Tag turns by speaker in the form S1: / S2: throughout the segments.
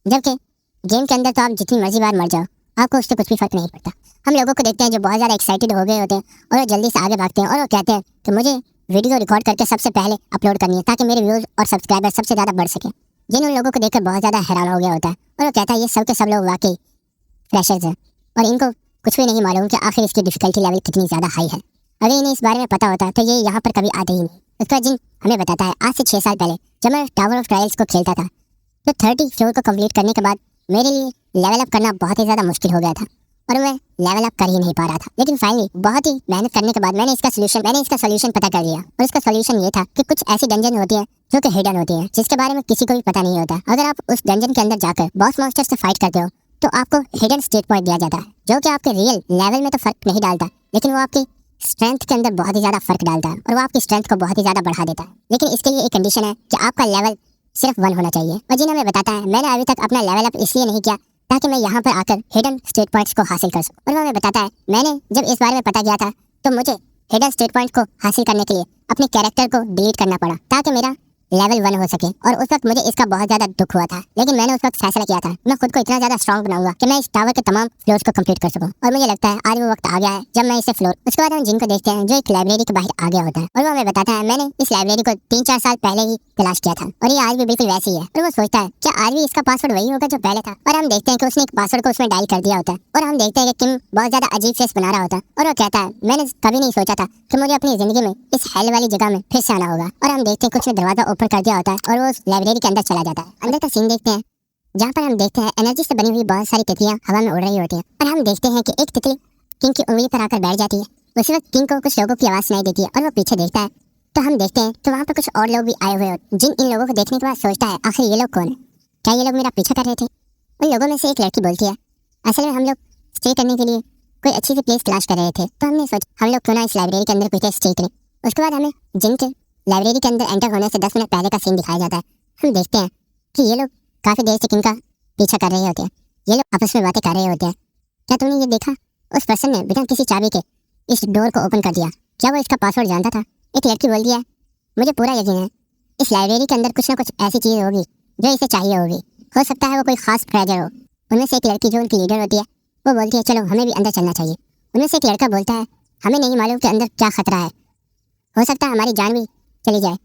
S1: जबकि गेम के अंदर तो आप जितनी मर्जी बार मर जाओ, आपको उससे कुछ भी फर्क नहीं पड़ता। हम लोगों को देखते हैं जो बहुत ज़्यादा एक्साइटेड हो गए होते हैं और वो जल्दी से आगे भागते हैं और वो कहते हैं कि मुझे वीडियो रिकॉर्ड करके सबसे पहले अपलोड करनी है ताकि मेरे व्यूज़ और सब्सक्राइबर सबसे ज़्यादा बढ़ सके। जिन उन लोगों को देखकर बहुत ज़्यादा हैरान हो गया होता है और वो कहता है ये सब के सब लोग वाकई फ्रेशर्स हैं और इनको कुछ भी नहीं मालूम कि आखिर इसकी डिफिकल्टी लेवल कितनी ज़्यादा हाई है। अगर इन्हें इस बारे में पता होता तो ये यहाँ पर कभी आते ही नहीं। उसके बाद जिन हमें बताता है आज से 6 साल पहले जब मैं टावर ऑफ ट्रायल्स को खेलता था तो 30 फ्लोर को कंप्लीट करने के बाद मेरे लिए लेवल अप करना बहुत ही ज़्यादा मुश्किल हो गया था और मैं लेवल अप कर ही नहीं पा रहा था। लेकिन फाइनली बहुत ही मेहनत करने के बाद मैंने इसका सोल्यूशन पता कर लिया और उसका सोल्यूशन ये था कि कुछ ऐसी डंजन होती है जो कि हिडन होती है, जिसके बारे में किसी को भी पता नहीं होता। अगर आप उस डंजन के अंदर जाकर बॉस मॉन्स्टर से फाइट करते हो तो आपको हिडन स्टेट पॉइंट दिया जाता है, जो कि आपके रियल लेवल में तो फर्क नहीं डालता, लेकिन वो आपकी स्ट्रेंथ के अंदर बहुत ही ज़्यादा फर्क डालता है और वो आपकी स्ट्रेंथ को बहुत ही ज़्यादा बढ़ा देता है। लेकिन इसके लिए एक कंडीशन है कि आपका लेवल सिर्फ 1 होना चाहिए। और जिन हमें बताता है मैंने अभी तक अपना लेवल अप इसलिए नहीं किया ताकि मैं यहाँ पर आकर हिडन स्टेट पॉइंट्स को हासिल कर सकूँ। और वो हमें बताता है मैंने जब इस बारे में पता किया था तो मुझे हिडन स्टेट पॉइंट को हासिल करने के लिए अपने कैरेक्टर को डिलीट करना पड़ा ताकि मेरा लेवल 1 हो सके। और उस वक्त मुझे इसका बहुत ज़्यादा दुख हुआ था, लेकिन मैंने उस वक्त फैसला किया था मैं खुद को इतना ज़्यादा स्ट्रॉन्ग बनाऊंगा कि मैं इस टावर के तमाम फ्लोर्स को कंप्लीट कर सकूं। और मुझे लगता है आज वो वक्त आ गया है जब मैं इसे फ्लोर। उसके बाद हम जिनको देखते हैं जो एक लाइब्रेरी के बाहर आ गया होता है और वो हमें बताता है मैंने इस लाइब्रेरी को 3-4 साल पहले ही तलाश किया था और ये आज भी बिल्कुल वैसी है। और वो सोचता है क्या आज भी इसका पासवर्ड वही होगा जो पहले था। और हम देखते हैं कि उसने एक पासवर्ड को उसमें डायल कर दिया होता है और हम देखते हैं कि किम बहुत ज़्यादा अजीब फेस बना रहा होता है और वो कहता है मैंने कभी नहीं सोचा था कि मुझे अपनी जिंदगी में इस हेल वाली जगह में फिर से आना होगा। और हम देखते हैं कुछ ने दरवाजा ओपन कर दिया होता है और वो उस लाइब्रेरी के अंदर चला जाता है। अंदर का सीन देखते हैं जहाँ पर हम देखते हैं एनर्जी से बनी हुई बहुत सारी तितलियां हवा में उड़ रही होती हैं और हम देखते हैं कि एक तितली किंग की उंगली पर आकर बैठ जाती है। उसी वक्त किंग को कुछ लोगों की आवाज़ सुनाई देती है और वो पीछे देखता है तो हम देखते हैं कि वहाँ पर कुछ और लोग भी आए हुए होते हैं। जिन इन लोगों को देखने के बाद सोचता है आखिर ये लोग कौन है, क्या ये लोग मेरा पीछा कर रहे थे। उन लोगों में से एक लड़की बोलती है असल में हम लोग स्टे करने के लिए कोई अच्छी सी प्लेस तलाश कर रहे थे तो हमने सोचा हम लोग क्यों ना इस लाइब्रेरी के अंदर कुछ स्टे करें। उसके बाद हमें जिन के लाइब्रेरी के अंदर एंटर होने से 10 मिनट पहले का सीन दिखाया जाता है। हम देखते हैं कि ये लोग काफ़ी देर से किंग का पीछा कर रहे होते हैं, ये लोग आपस में बातें कर रहे होते हैं। क्या तुमने ये देखा उस पर्सन ने बिना किसी चाबी के इस डोर को ओपन कर दिया, क्या वो इसका पासवर्ड जानता था। एक लड़की बोल दिया मुझे पूरा यकीन है इस लाइब्रेरी के अंदर कुछ ना कुछ ऐसी चीज़ होगी जो इसे चाहिए होगी, हो सकता है वो कोई खास ट्रेजर हो। उनमें से एक लड़की जो उनकी लीडर होती है वो बोलती है चलो हमें भी अंदर चलना चाहिए। उनमें से एक लड़का बोलता है हमें नहीं मालूम कि अंदर क्या खतरा है, हो सकता है हमारी जान भी चली जाए।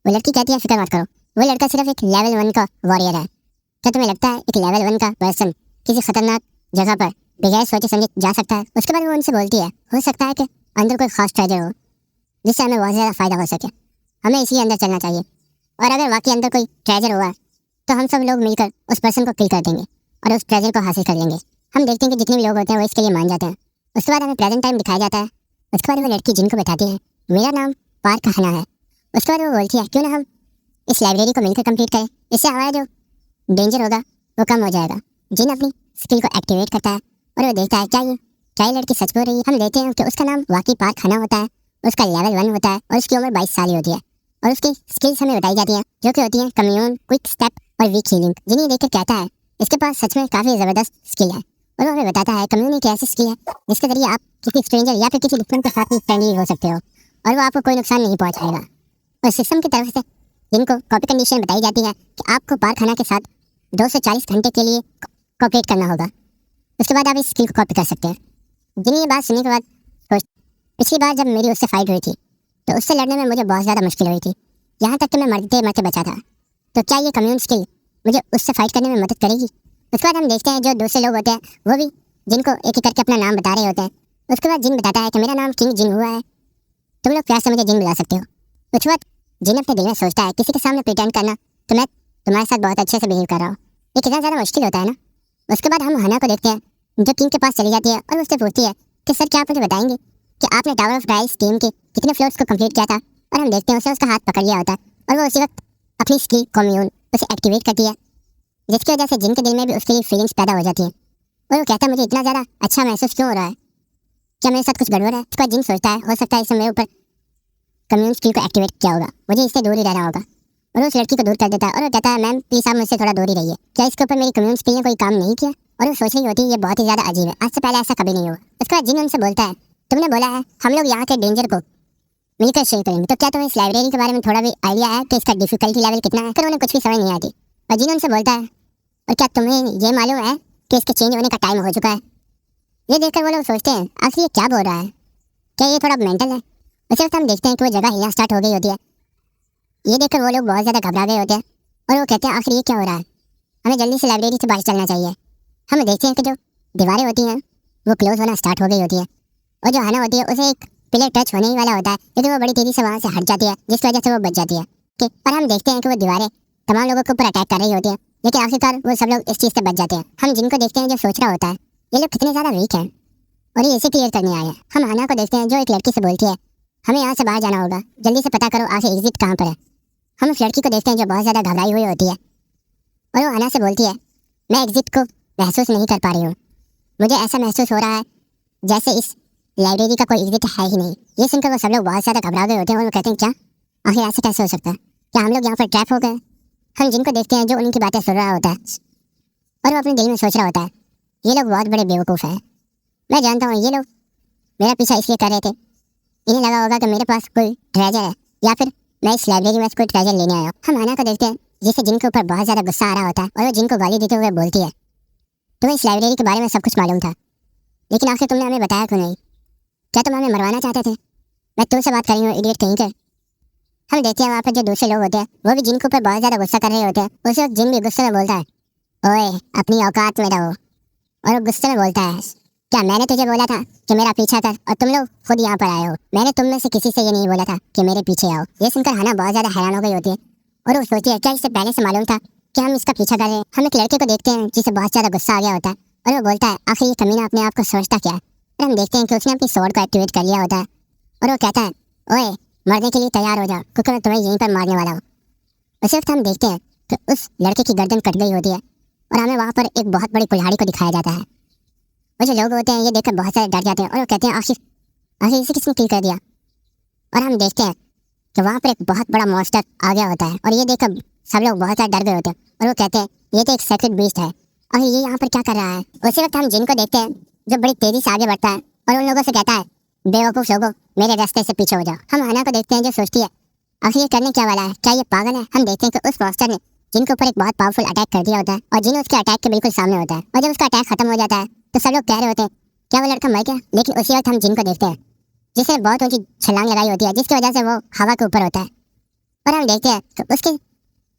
S1: वो लड़की कहती है फिक्र मत करो, वो लड़का सिर्फ एक लेवल 1 का वॉरियर है। क्या तुम्हें लगता है एक लेवल 1 का पर्सन किसी खतरनाक जगह पर बगैर सोचे समझे जा सकता है। उसके बाद वो उनसे बोलती है हो सकता है कि अंदर कोई खास ट्रेजर हो जिससे हमें बहुत ज़्यादा फ़ायदा हो सके, हमें इसी अंदर चलना चाहिए। और अगर वाकई अंदर कोई ट्रेजर हुआ तो हम सब लोग मिलकर उस पर्सन को किल कर देंगे और उस ट्रेजर को हासिल कर लेंगे। हम देखते हैं कि जितने भी लोग होते हैं वो इसके लिए मान जाते हैं। उसके बाद हमें प्रेजेंट टाइम दिखाया जाता है। उसके बाद वो लड़की जिनको बताती है मेरा नाम पार्क हना है। उसके बाद वो बोलती है क्यों ना हम इस लाइब्रेरी को मिलकर कंप्लीट करें, इससे हमारा जो डेंजर होगा वो कम हो जाएगा। जिन अपनी स्किल को एक्टिवेट करता है और वो देखता है क्या ये लड़की सच बोल रही है। हम देखते हैं कि उसका नाम वाकई पार्क हना होता है, उसका लेवल 1 होता है और उसकी उम्र 22 साल ही होती है और उसकी स्किल्स हमें बताई जाती हैं जो कि होती हैं कम्यून, क्विक स्टेप और वीक हीलिंग। जिन्हें देखकर कहता है इसके पास सच में काफ़ी ज़बरदस्त स्किल है। और वो हमें बताता है कम्यून एक ऐसी स्किल है जिसके जरिए आप किसी स्ट्रेंजर या फिर किसी दुश्मन के साथ भी फ्रेंडली हो सकते हो और वो आपको कोई नुकसान नहीं पहुँचाएगा। और सिस्टम की तरफ से जिनको कॉपी कंडीशन बताई जाती है कि आपको पार्क हना के साथ 2 से 40 घंटे के लिए कॉपरेट करना होगा, उसके बाद आप इस स्किल को कॉपी कर सकते हैं। जिन्हें ये बात सुनने के बाद पिछली बार जब मेरी उससे फाइट हुई थी तो उससे लड़ने में मुझे बहुत ज़्यादा मुश्किल हुई थी, यहाँ तक कि मैं मरते मरते बचा था। तो क्या ये कम्यून स्किल मुझे उससे फाइट करने में मदद करेगी। उसके बाद हम देखते हैं जो दूसरे लोग होते हैं वो भी जिनको एक एक करके अपना नाम बता रहे होते हैं। उसके बाद जिन बताता है कि मेरा नाम किंग जिन हुआ है, तुम लोग प्यार से मुझे जिन बुला सकते हो। उसके बाद जिन अपने दिल में सोचता है किसी के सामने प्रिटेंड करना तो मैं तुम्हारे साथ बहुत अच्छे से बिहेव कर रहा हूँ, ये कितना ज़्यादा मुश्किल होता है ना। उसके बाद हम हना को देखते हैं जो किंग के पास चली जाती है और उससे पूछती है कि सर क्या आप मुझे बताएंगे कि आपने टावर ऑफ ट्रायल्स टीम के कितने फ्लोर्स को कंप्लीट किया था। और हम देखते हैं उसे उसका हाथ पकड़ लिया होता है और वो उसी वक्त अपनी स्किल कम्यून उसे एक्टिवेट करती है, जिसकी वजह से जिन के दिल में भी उसके लिए फीलिंग्स पैदा हो जाती हैं और वो कहता है मुझे इतना ज़्यादा अच्छा महसूस क्यों हो रहा है, क्या मेरे साथ कुछ गड़बड़ है। उसका जिन सोचता है हो सकता है इसने मेरे ऊपर कम्यून स्किल को एक्टिवेट किया होगा, मुझे इससे दूर ही रहना होगा। और उस लड़की को दूर कर देता है और वो कहता है मैम प्लीज़ आप मुझसे थोड़ा दूर ही रहिए, क्या इसके ऊपर मेरी कम्यून स्किल ने कोई काम नहीं किया। और वो सोच रही होती है ये बहुत ही ज़्यादा अजीब है, आज से पहले ऐसा कभी नहीं हुआ। उसके बाद जिन उनसे बोलता है तुमने बोला है हम लोग यहाँ के डेंजर को मिलकर शेयर करेंगे, तो क्या तुम्हें इस लाइब्रेरी के बारे में थोड़ा भी आइडिया है कि इसका डिफिकल्टी लेवल कितना है। फिर उन्हें कुछ भी समझ नहीं आती और जिन उनसे बोलता है और क्या तुम्हें ये मालूम है कि इसके चेंज होने का टाइम हो चुका है? ये देखकर वो लोग सोचते हैं आखिर ये क्या बोल रहा है, क्या ये थोड़ा मेंटल है? उसी वक्त हम देखते हैं कि वो जगह हिलना स्टार्ट हो गई होती है। ये देखकर वो लोग बहुत ज़्यादा घबरा गए होते हैं और वो कहते हैं आखिर ये क्या हो रहा है, हमें जल्दी से लाइब्रेरी से बाहर चलना चाहिए। हम देखते हैं कि जो दीवारें होती हैं वो क्लोज होना स्टार्ट हो गई होती है और जो हना होती है उसे एक पिलर टच होने ही वाला होता है, लेकिन वो बड़ी तेज़ी से वहाँ से हट जाती है जिसकी वजह से वो बच जाती है। और हम देखते हैं कि वो दीवारें तमाम लोगों के ऊपर अटैक कर रही होती है, लेकिन आखिरकार वो सब लोग इस चीज़ से बच जाते हैं। हम जिनको देखते हैं जो सोच रहा होता है ये लोग कितने ज़्यादा वीक हैं और ये इसे क्लियर करने आए हैं। हम हना को देखते हैं जो एक लड़की से बोलती है हमें यहाँ से बाहर जाना होगा, जल्दी से पता करो आखिर एग्जिट कहाँ पर है। हम उस लड़की को देखते हैं जो बहुत ज़्यादा घबराई हुई होती है और वो हना से बोलती है मैं एग्जिट को महसूस नहीं कर पा रही हूँ, मुझे ऐसा महसूस हो रहा है जैसे इस लाइब्रेरी का कोई एग्जिट है ही नहीं। ये सुनकर वो सब लोग बहुत ज़्यादा घबरा गए होते हैं और वो कहते हैं क्या आखिर ऐसे कैसे हो सकता है, क्या हम लोग यहाँ पर ट्रैप हो गए? हम जिनको देखते हैं जो उनकी बातें सुन रहा होता है और वो अपने दिल में सोच रहा होता है ये लोग बहुत बड़े बेवकूफ़ हैं। मैं जानता हूँ ये लोग मेरा पीछा इसलिए कर रहे थे, इन्हें लगा होगा कि मेरे पास कोई ट्रेजर है या फिर मैं इस लाइब्रेरी में कोई ट्रेजर लेने आया हूँ। हम हना को देखते हैं जिसे जिन के ऊपर बहुत ज़्यादा गुस्सा आ रहा होता है और वो जिनको गाली देते हुए बोलती है तुम्हें इस लाइब्रेरी के बारे में सब कुछ मालूम था, लेकिन आखिर तुमने हमें बताया क्यों नहीं? क्या तुम हमें मरवाना चाहते थे? मैं तुमसे बात कर रही हूँ इडियट कहीं के। हम देखते हैं वहाँ पर जो दूसरे लोग होते हैं वो भी जिन के ऊपर बहुत ज़्यादा गुस्सा कर रहे होते हैं। उस वक्त जिन भी गुस्से में बोलता है ओए अपनी औकात में रहो, और वो गुस्से में बोलता है क्या मैंने तुझे बोला था कि मेरा पीछा कर और तुम लोग खुद यहाँ पर आए हो? मैंने तुम में से किसी से ये नहीं बोला था कि मेरे पीछे आओ। ये सुनकर हना बहुत ज़्यादा हैरान हो गई होती है और वो सोचती है क्या इससे पहले से मालूम था कि हम इसका पीछा कर रहे हैं? हम एक लड़के को देखते हैं जिसे बहुत ज़्यादा गुस्सा आ गया होता है और वो बोलता है आखिर ये कमीना अपने आप को सोचता क्या है? और हम देखते हैं कि उसने अपनी स्वॉर्ड को एक्टिवेट कर लिया होता है और वो कहता है ओए मरने के लिए तैयार हो जाओ क्योंकि मैं तुम्हें यहीं पर मारने वाला हूँ। उसी वक्त हम देखते हैं कि उस लड़के की गर्दन कट गई होती है और हमें वहाँ पर एक बहुत बड़ी कुल्हाड़ी को दिखाया जाता है। वो जो लोग होते हैं ये देखकर बहुत सारे डर जाते हैं और वो कहते हैं आखिर आखिर इसे किसने किल कर दिया? और हम देखते हैं कि वहाँ पर एक बहुत बड़ा मॉन्स्टर आ गया होता है और ये देखकर सब लोग बहुत ज़्यादा डर गए होते हैं और वो कहते हैं ये तो एक सेक्रेट बीस्ट है और ये यहाँ पर क्या कर रहा है? उसी वक्त हम जिनको देखते हैं जो बड़ी तेज़ी से आगे बढ़ता है और उन लोगों से कहता है बेवकूफ़ लोगों मेरे रास्ते से पीछे हो जाओ। हम हना को देखते हैं जो सोचती है आखिर ये करने क्या वाला है, क्या ये पागल है? हम देखते हैं कि उस मॉन्स्टर ने जिनके ऊपर एक बहुत पावरफुल अटैक कर दिया होता है और जिन उसके अटैक के बिल्कुल सामने होता है और जब उसका अटैक खत्म हो जाता है तो सब लोग कह रहे होते हैं क्या वो लड़का मर गया? लेकिन उसी वक्त हम जिनको देखते हैं जिसने बहुत ऊंची छलांग लगाई होती है जिसकी वजह से वो हवा के ऊपर होता है और हम देखते हैं तो उसके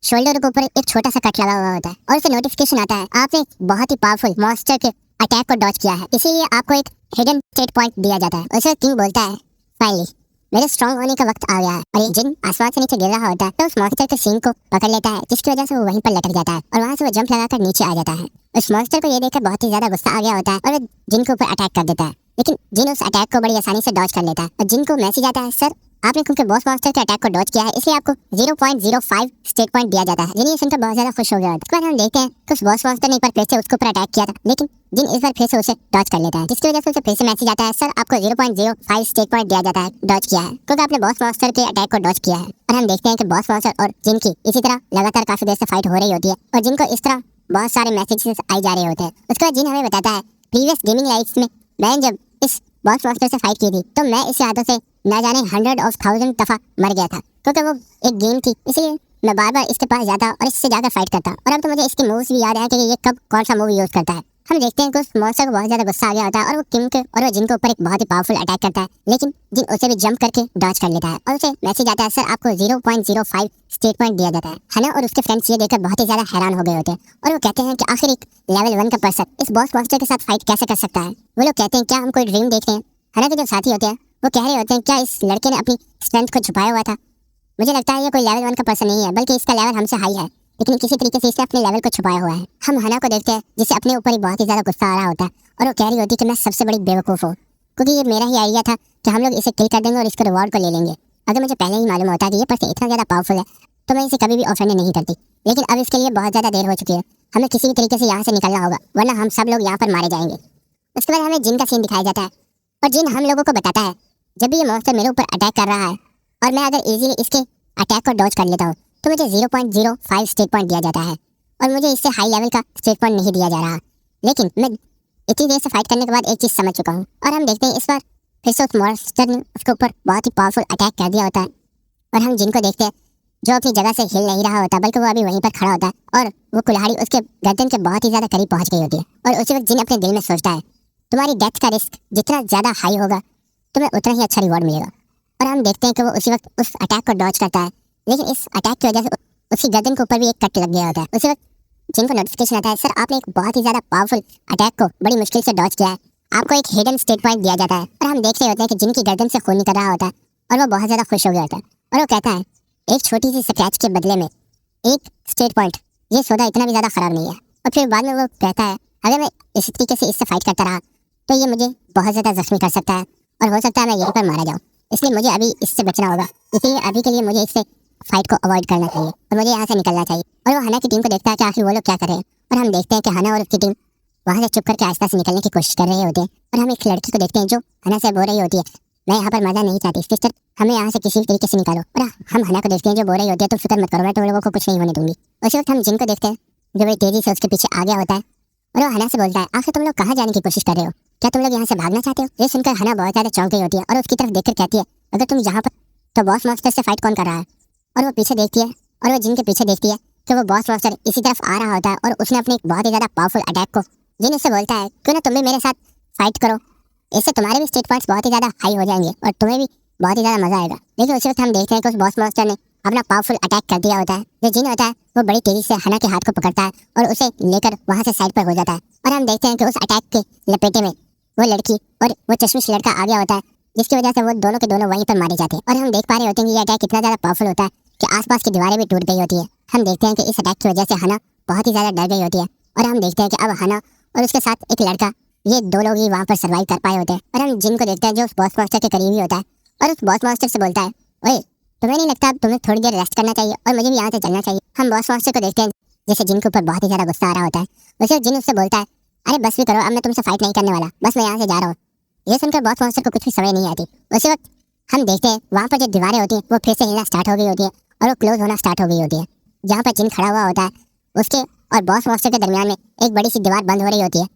S1: शोल्डर के ऊपर एक छोटा सा कट लगा हुआ होता है और उसे नोटिफिकेशन आता है आपने एक बहुत ही पावरफुल मॉन्स्टर के अटैक को डॉज किया है, इसीलिए आपको एक हिडन स्टेट पॉइंट दिया जाता है। उसे किंग बोलता है फाइनली मेरे स्ट्रॉन्ग होने का वक्त आ गया है और ये जिन आसमान से नीचे गिर रहा होता है तो उस मॉन्स्टर के सींग को पकड़ लेता है जिसकी वजह से वो वहीं पर लटक जाता है और वहाँ से वो जंप लगाकर नीचे आ जाता है। उस मॉन्स्टर को ये देखकर बहुत ही ज्यादा गुस्सा आ गया होता है और वो जिन के ऊपर अटैक कर देता है, लेकिन जिन उस अटैक को बड़ी आसानी से डॉज कर लेता है और जिन को मैसेज आता है सर आपने क्योंकि बॉस मॉन्स्टर के अटैक को डॉज किया है इसलिए आपको 0.05 स्टेट पॉइंट दिया जाता है। जिन ये सुनकर बहुत ज्यादा खुश हो गया। उसके बाद हम देखते हैं कि उस बॉस मॉन्स्टर ने एक बार फिर से उसके ऊपर अटैक किया था, लेकिन जिन इस बार फिर से उसे डॉज कर लेता है जिसकी वजह से उसे फिर से मैसेज आता है सर आपको 0.05 स्टेट पॉइंट दिया जाता है, डॉज किया है क्योंकि आपने बॉस मॉन्स्टर के अटैक को डॉज किया है। और हम देखते हैं कि बॉस मॉन्स्टर और जिन की इसी तरह लगातार काफी देर से फाइट हो रही होती है और जिनको इस तरह बहुत सारे मैसेजेस आई जा रहे होते हैं। उसके बाद जिन हमें बताता है प्रीवियस गेमिंग लाइफ्स में मैं जब इस बॉस मॉन्स्टर से फाइट की थी तो मैं इस आदत से ना जाने 100,000 दफा मर गया था क्योंकि वो एक गेम थी, इसलिए मैं बार बार इसके पास जाता और इससे जाकर फाइट करता और अब तो मुझे इसके मूव्स भी याद है कि ये कब कौन सा मूव यूज करता है। हम देखते हैं कि उस मॉन्स्टर को बहुत ज्यादा गुस्सा आ गया होता है और वो किंग के और वो जिन के ऊपर एक बहुत ही पावरफुल अटैक करता है, लेकिन जिन उसे भी जंप करके डॉज कर लेता है और उसे मैसेज आता है सर आपको 0.05 स्टेट पॉइंट दिया जाता है। हना और उसके फ्रेंड्स ये देखकर बहुत ही ज्यादा हैरान हो गए होते हैं और वो कहते हैं कि आखिर एक लेवल 1 का पर्सन इस बॉस मॉन्स्टर के साथ फाइट कैसे कर सकता है। वो लोग कहते हैं क्या हम कोई ड्रीम देख रहे हैं? हना के जो साथी होते हैं वो कह रहे होते हैं क्या इस लड़के ने अपनी स्ट्रेंथ को छुपाया हुआ था? मुझे लगता है ये कोई लेवल 1 का पर्सन नहीं है बल्कि इसका लेवल हमसे हाई है, लेकिन किसी तरीके से इसने अपने लेवल को छुपाया हुआ है। हम हना को देखते हैं जिसे अपने ऊपर ही बहुत ही ज्यादा गुस्सा आ रहा होता है और वो कह रही होती है कि मैं सबसे बड़ी बेवकूफ़ हूँ क्योंकि ये मेरा ही आइडिया था कि हम लोग इसे किल कर देंगे और इसके रिवॉर्ड को ले लेंगे। अगर मुझे पहले ही मालूम होता कि ये पर्सन इतना ज़्यादा पावरफुल है तो मैं इसे कभी भी ऑफेंड नहीं करती, लेकिन अब इसके लिए बहुत ज़्यादा देर हो चुकी है, हमें किसी भी तरीके से यहाँ से निकलना होगा वरना हम सब लोग यहाँ पर मारे जाएंगे। उसके बाद हमें जिन का सीन दिखाया जाता है और जिन हम लोगों को बताता है जब भी ये मॉन्स्टर मेरे ऊपर अटैक कर रहा है और मैं अगर इजीली इसके अटैक को डॉज कर लेता हूँ तो मुझे 0.05 स्टेट पॉइंट दिया जाता है और मुझे इससे हाई लेवल का स्टेट पॉइंट नहीं दिया जा रहा। लेकिन मैं इतनी देर से फाइट करने के बाद एक चीज़ समझ चुका हूँ और हम देखते हैं इस बार फिर से उस मॉन्स्टर ने उसके ऊपर बहुत ही पावरफुल अटैक कर दिया होता है और हम जिनको देखते हैं जो अपनी जगह से हिल नहीं रहा होता बल्कि वो अभी वहीं पर खड़ा होता है और वो कुल्हाड़ी उसके गर्दन के बहुत ही ज्यादा करीब पहुंच गई होती है। और उसी वक्त जिन अपने दिल में सोचता है तुम्हारी डेथ का रिस्क जितना ज्यादा हाई होगा तुम्हें उतना ही अच्छा रिवॉर्ड मिलेगा। और हम देखते हैं कि वो उसी वक्त उस अटैक को डॉज करता है, लेकिन इस अटैक की वजह से उसकी गर्दन के ऊपर भी एक कट लग गया होता है। उसी वक्त जिनको नोटिफिकेशन आता है सर आपने एक बहुत ही ज्यादा पावरफुल अटैक को बड़ी मुश्किल से डॉज किया है, आपको एक हिडन स्टेट पॉइंट दिया जाता है। और हम देख रहे होते हैं कि जिनकी गर्दन से खून निकल रहा होता है और वो बहुत ज्यादा खुश हो गया होता है और वो कहता है एक छोटी सी स्क्रैच के बदले में एक स्टेट पॉइंट, ये सौदा इतना भी ज्यादा खराब नहीं है। और फिर बाद में वो कहता है अगर मैं इस तरीके से इससे फाइट करता रहा तो ये मुझे बहुत ज्यादा जख्मी कर सकता है और हो सकता है मैं यहीं पर मारा जाऊँ, इसलिए मुझे अभी इससे बचना होगा, इसलिए अभी के लिए मुझे इससे फाइट को अवॉइड करना चाहिए और मुझे यहाँ से निकलना चाहिए। और वो हना की टीम को देखता है कि आखिर वो लोग क्या कर रहे हैं और हम देखते हैं कि हना और उसकी टीम वहाँ से चुप करके आस्ता से निकलने की कोशिश कर रहे होते हैं। और हम एक लड़की को देखते हैं जो हना से बोल रही होती है मैं यहाँ पर मजा नहीं चाहती सिस्टर, हमें यहाँ से किसी भी तरीके से निकालो। और हम हना को देखते हैं जो बोल रही होती है तो फिक्र मत करो मैं तुम लोगों को कुछ नहीं होने दूंगी। उसी वक्त हम जिनको देखते हैं जो बड़ी तेजी से उसके पीछे आ गया होता है और वो हना से बोलता है आखिर तुम लोग कहाँ जाने की कोशिश कर रहे हो, क्या तुम लोग यहाँ से भागना चाहते हो। ये सुनकर हना बहुत ज्यादा चौंक गई होती है और उसकी तरफ देखकर कहती है अगर तुम यहाँ पर तो बॉस मास्टर से फाइट कौन कर रहा है। और वो पीछे देखती है और वो जिन के पीछे देखती है कि वो बॉस मास्टर इसी तरफ आ रहा होता है और उसने अपने एक बहुत ही ज्यादा पावरफुल अटैक को जिन उससे बोलता है क्यों ना तुम भी मेरे साथ फाइट करो, इससे तुम्हारे भी स्टेट पॉइंट्स बहुत ही ज्यादा हाई हो जाएंगे और तुम्हें भी बहुत ही ज्यादा मजा आएगा। लेकिन उसी वक्त हम देखते हैं कि उस बॉस मास्टर ने अपना पावरफुल अटैक कर दिया होता है। जो जिन होता है वो बड़ी तेजी से हना के हाथ को पकड़ता है और उसे लेकर वहां से साइड पर हो जाता है। और हम देखते हैं कि उस अटैक के लपेटे में वो लड़की और वो चश्मिश लड़का आ गया होता है जिसकी वजह से वो दोनों के दोनों वहीं पर मारे जाते हैं। और हम देख पा रहे होते हैं कि ये अटैक कितना ज्यादा पावरफुल होता है कि आसपास की दीवारें भी टूट गई होती है। हम देखते हैं कि इस अटैक की वजह से हना बहुत ही ज्यादा डर गई होती है और हम देखते हैं कि अब हना और उसके साथ एक लड़का ये दो लोग ही वहाँ पर सर्वाइव कर पाए होते हैं। और हम जिनको देखते हैं जो उस बॉस मास्टर के करीब ही होता है और उस बॉस मास्टर से बोलता है ओए तुम्हें नहीं लगता अब तुम्हें थोड़ी देर रेस्ट करना चाहिए और मुझे भी यहाँ से चलना चाहिए। हम बॉस मास्टर को देखते हैं जैसे जिन के ऊपर बहुत ही ज्यादा गुस्सा आ रहा होता है, वैसे जिन उससे बोलता है अरे बस भी करो अब मैं तुमसे फाइट नहीं करने वाला, बस मैं यहाँ से जा रहा हूँ। ये सुनकर बॉस मास्टर को कुछ भी समझ नहीं आती। उसी वक्त हम देखते हैं वहाँ पर जो दीवारें होती हैं वो फिर से हिलना स्टार्ट हो गई होती है और वो क्लोज होना स्टार्ट हो गई होती है। जहाँ पर जिन खड़ा हुआ होता है उसके और बॉस मास्टर के दरमियान में एक बड़ी सी दीवार बंद हो रही होती है